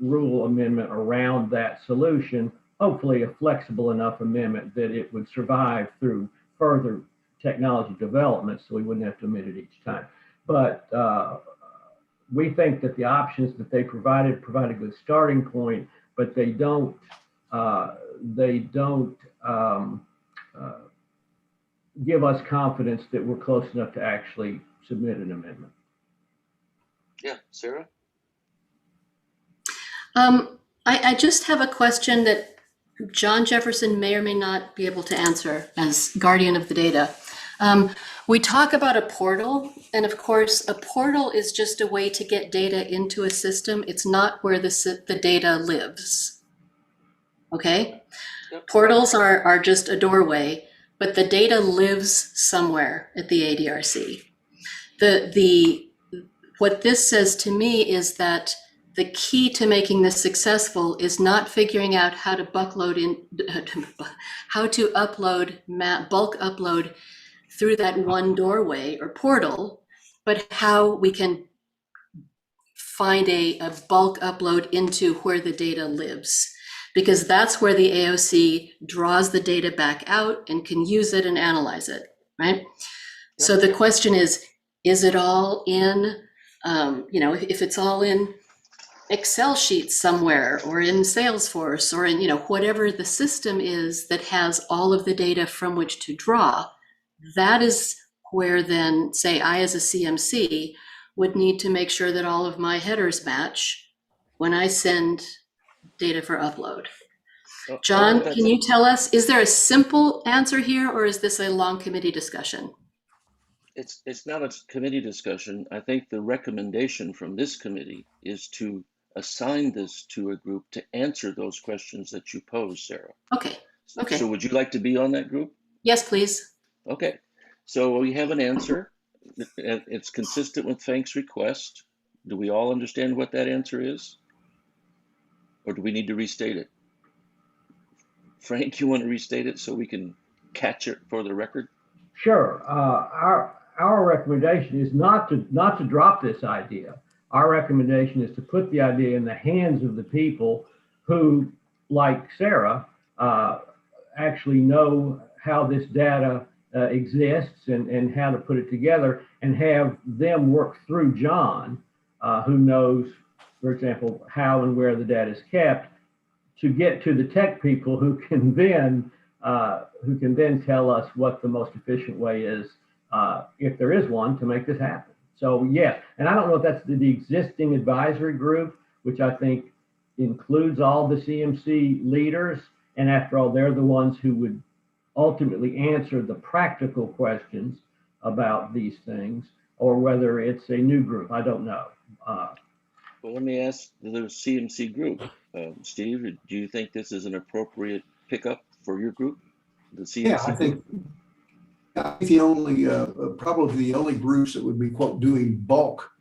rule amendment around that solution, hopefully a flexible enough amendment that it would survive through further technology development, so we wouldn't have to amend it each time. But we think that the options that they provide a good starting point, but they don't give us confidence that we're close enough to actually submit an amendment. Yeah, Sarah? I just have a question that John Jefferson may or may not be able to answer as guardian of the data. We talk about a portal, and of course, a portal is just a way to get data into a system. It's not where the data lives. Okay? Yep. Portals are just a doorway, but the data lives somewhere at the ADRC. What this says to me is that the key to making this successful is not figuring out how to bulk upload through that one doorway or portal, but how we can find a bulk upload into where the data lives, because that's where the AOC draws the data back out and can use it and analyze it, right? Yep. So the question is it all in, if it's all in Excel sheets somewhere or in Salesforce or in, whatever the system is that has all of the data from which to draw, that is where then, say, I as a CMC would need to make sure that all of my headers match when I send data for upload. John, can you tell us, is there a simple answer here, or is this a long committee discussion? It's not a committee discussion. I think the recommendation from this committee is to assign this to a group to answer those questions that you pose, Sarah. Okay. Okay. So would you like to be on that group? Yes, please. Okay. So we have an answer. It's consistent with Fank's request. Do we all understand what that answer is? Or do we need to restate it? Frank, you want to restate it so we can catch it for the record? Sure. Our recommendation is not to drop this idea. Our recommendation is to put the idea in the hands of the people who, like Sarah, actually know how this data exists and how to put it together, and have them work through John, who knows, for example, how and where the data is kept, to get to the tech people who can then tell us what the most efficient way is, if there is one, to make this happen. So yeah, and I don't know if that's the existing advisory group, which I think includes all the CMC leaders, and after all, they're the ones who would ultimately answer the practical questions about these things, or whether it's a new group. I don't know. Well, let me ask the CMC group. Steve, do you think this is an appropriate pickup for your group, the CMC Yeah, I think the only, probably the only groups that would be, quote, doing bulk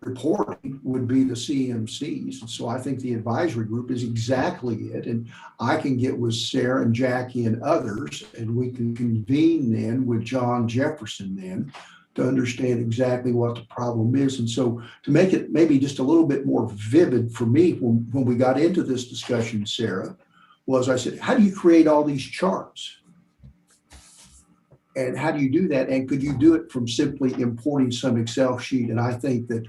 reporting would be the CMCs. And so I think the advisory group is exactly it. And I can get with Sarah and Jackie and others, and we can convene then with John Jefferson then to understand exactly what the problem is. And so to make it maybe just a little bit more vivid for me when we got into this discussion, Sarah, was I said, how do you create all these charts? And how do you do that? And could you do it from simply importing some Excel sheet? And I think that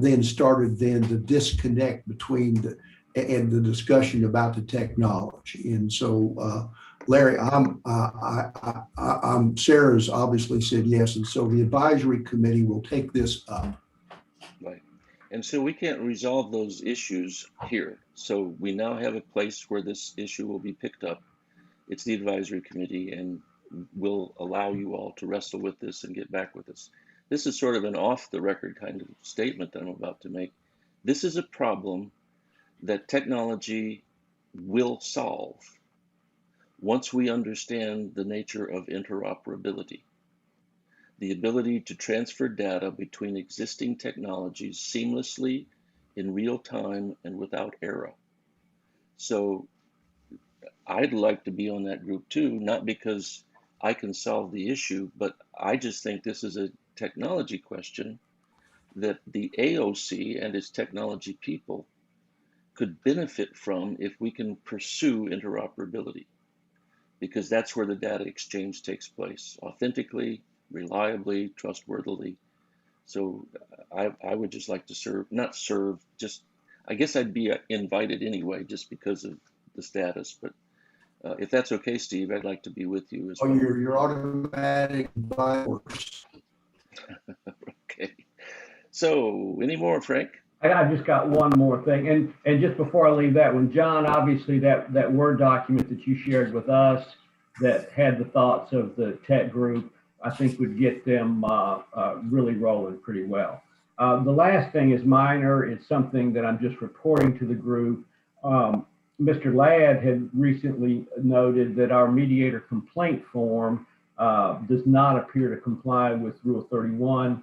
then started the disconnect between the discussion about the technology. And so Larry, Sarah's obviously said yes, and so the advisory committee will take this up. Right, and so we can't resolve those issues here. So we now have a place where this issue will be picked up. It's the advisory committee, and we'll allow you all to wrestle with this and get back with us. This is sort of an off-the-record kind of statement that I'm about to make. This is a problem that technology will solve once we understand the nature of interoperability. the ability to transfer data between existing technologies seamlessly in real time and without error. So I'd like to be on that group too, not because I can solve the issue, but I just think this is a technology question that the AOC and its technology people could benefit from if we can pursue interoperability, because that's where the data exchange takes place, authentically, reliably, trustworthily. So I would just like to serve, not serve, just, I guess I'd be invited anyway, just because of the status. But if that's okay, Steve, I'd like to be with you as well. Oh, you're automatic virus. Okay. So any more, Frank? I just got one more thing. And just before I leave that one, John, obviously that Word document that you shared with us that had the thoughts of the tech group, I think would get them really rolling pretty well. The last thing is minor. It's something that I'm just reporting to the group. Mr. Ladd had recently noted that our mediator complaint form does not appear to comply with Rule 31,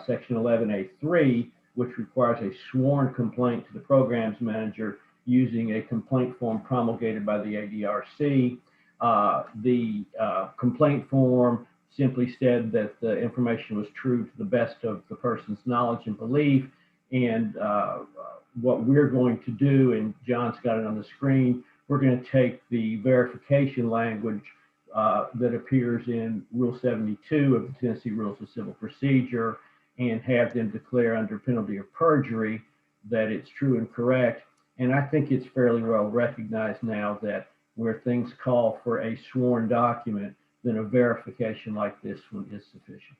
Section 11A3, which requires a sworn complaint to the programs manager using a complaint form promulgated by the ADRC. The complaint form simply said that the information was true to the best of the person's knowledge and belief. And what we're going to do, and John's got it on the screen, we're going to take the verification language that appears in Rule 72 of the Tennessee Rules of Civil Procedure and have them declare under penalty of perjury that it's true and correct. And I think it's fairly well recognized now that where things call for a sworn document, then a verification like this one is sufficient.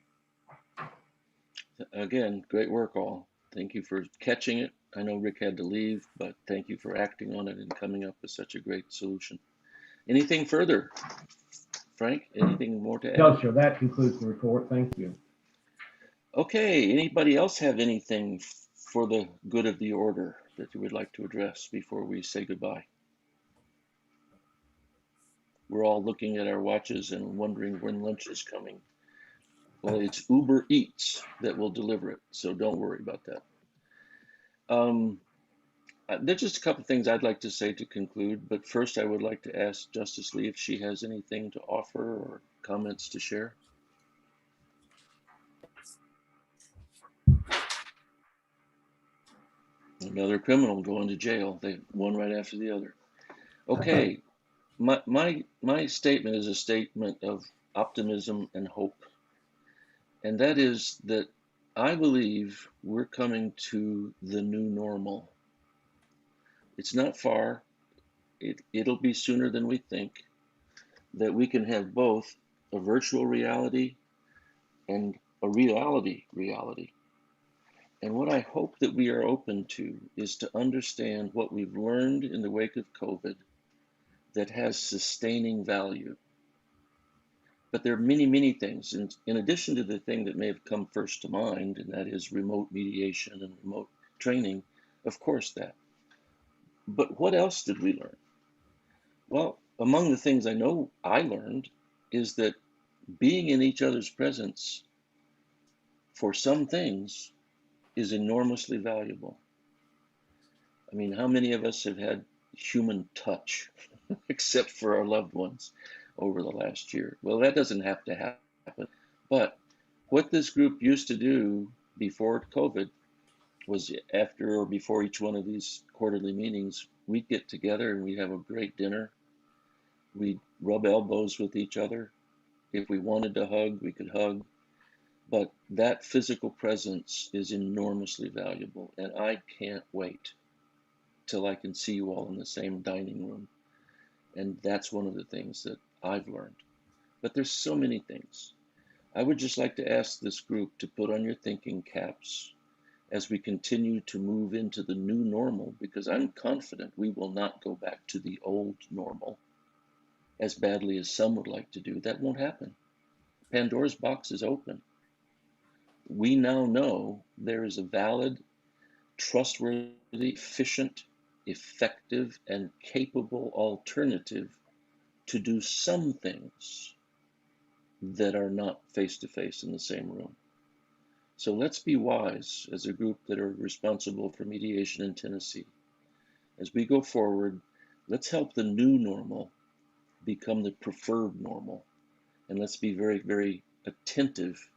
Again, great work all. Thank you for catching it. I know Rick had to leave, but thank you for acting on it and coming up with such a great solution. Anything further? Frank, anything more to add? No, sir, that concludes the report. Thank you. Okay, anybody else have anything for the good of the order that you would like to address before we say goodbye? We're all looking at our watches and wondering when lunch is coming. Well, it's Uber Eats that will deliver it, so don't worry about that. There's just a couple of things I'd like to say to conclude, but first I would like to ask Justice Lee if she has anything to offer or comments to share. Another criminal going to jail. They one right after the other. Okay, my statement is a statement of optimism and hope, and that is that I believe we're coming to the new normal. It's not far. It'll be sooner than we think, that we can have both a virtual reality and a reality. And what I hope that we are open to is to understand what we've learned in the wake of COVID that has sustaining value. But there are many, many things. And in addition to the thing that may have come first to mind, and that is remote mediation and remote training, of course that. But what else did we learn? Well, among the things I know I learned is that being in each other's presence for some things is enormously valuable. I mean, how many of us have had human touch, except for our loved ones, over the last year? Well, that doesn't have to happen. But what this group used to do before COVID was after or before each one of these quarterly meetings, we'd get together and we'd have a great dinner. We'd rub elbows with each other. If we wanted to hug, we could hug. But that physical presence is enormously valuable, and I can't wait till I can see you all in the same dining room. And that's one of the things that I've learned. But there's so many things. I would just like to ask this group to put on your thinking caps as we continue to move into the new normal, because I'm confident we will not go back to the old normal as badly as some would like to do. That won't happen. Pandora's box is open. We now know there is a valid, trustworthy, efficient, effective, and capable alternative to do some things that are not face-to-face in the same room. So let's be wise as a group that are responsible for mediation in Tennessee. As we go forward, let's help the new normal become the preferred normal. And let's be very, very attentive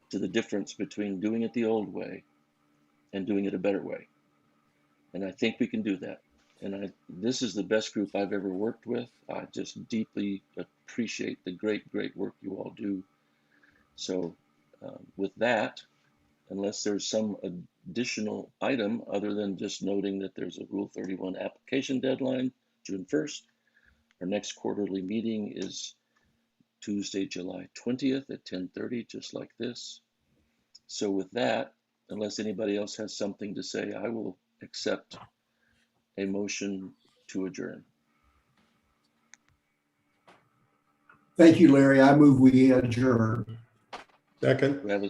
to the difference between doing it the old way and doing it a better way. And I think we can do that. And this is the best group I've ever worked with. I just deeply appreciate the great, great work you all do. So with that, unless there's some additional item other than just noting that there's a Rule 31 application deadline, June 1st, our next quarterly meeting is Tuesday, July 20th at 10:30, just like this. So with that, unless anybody else has something to say, I will accept a motion to adjourn. Thank you, Larry. I move we adjourn. Second. We have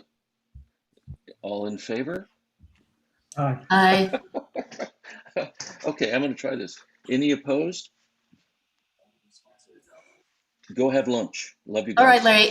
all in favor? Aye. Okay, I'm going to try this. Any opposed? Go have lunch. Love you guys. All right, Larry.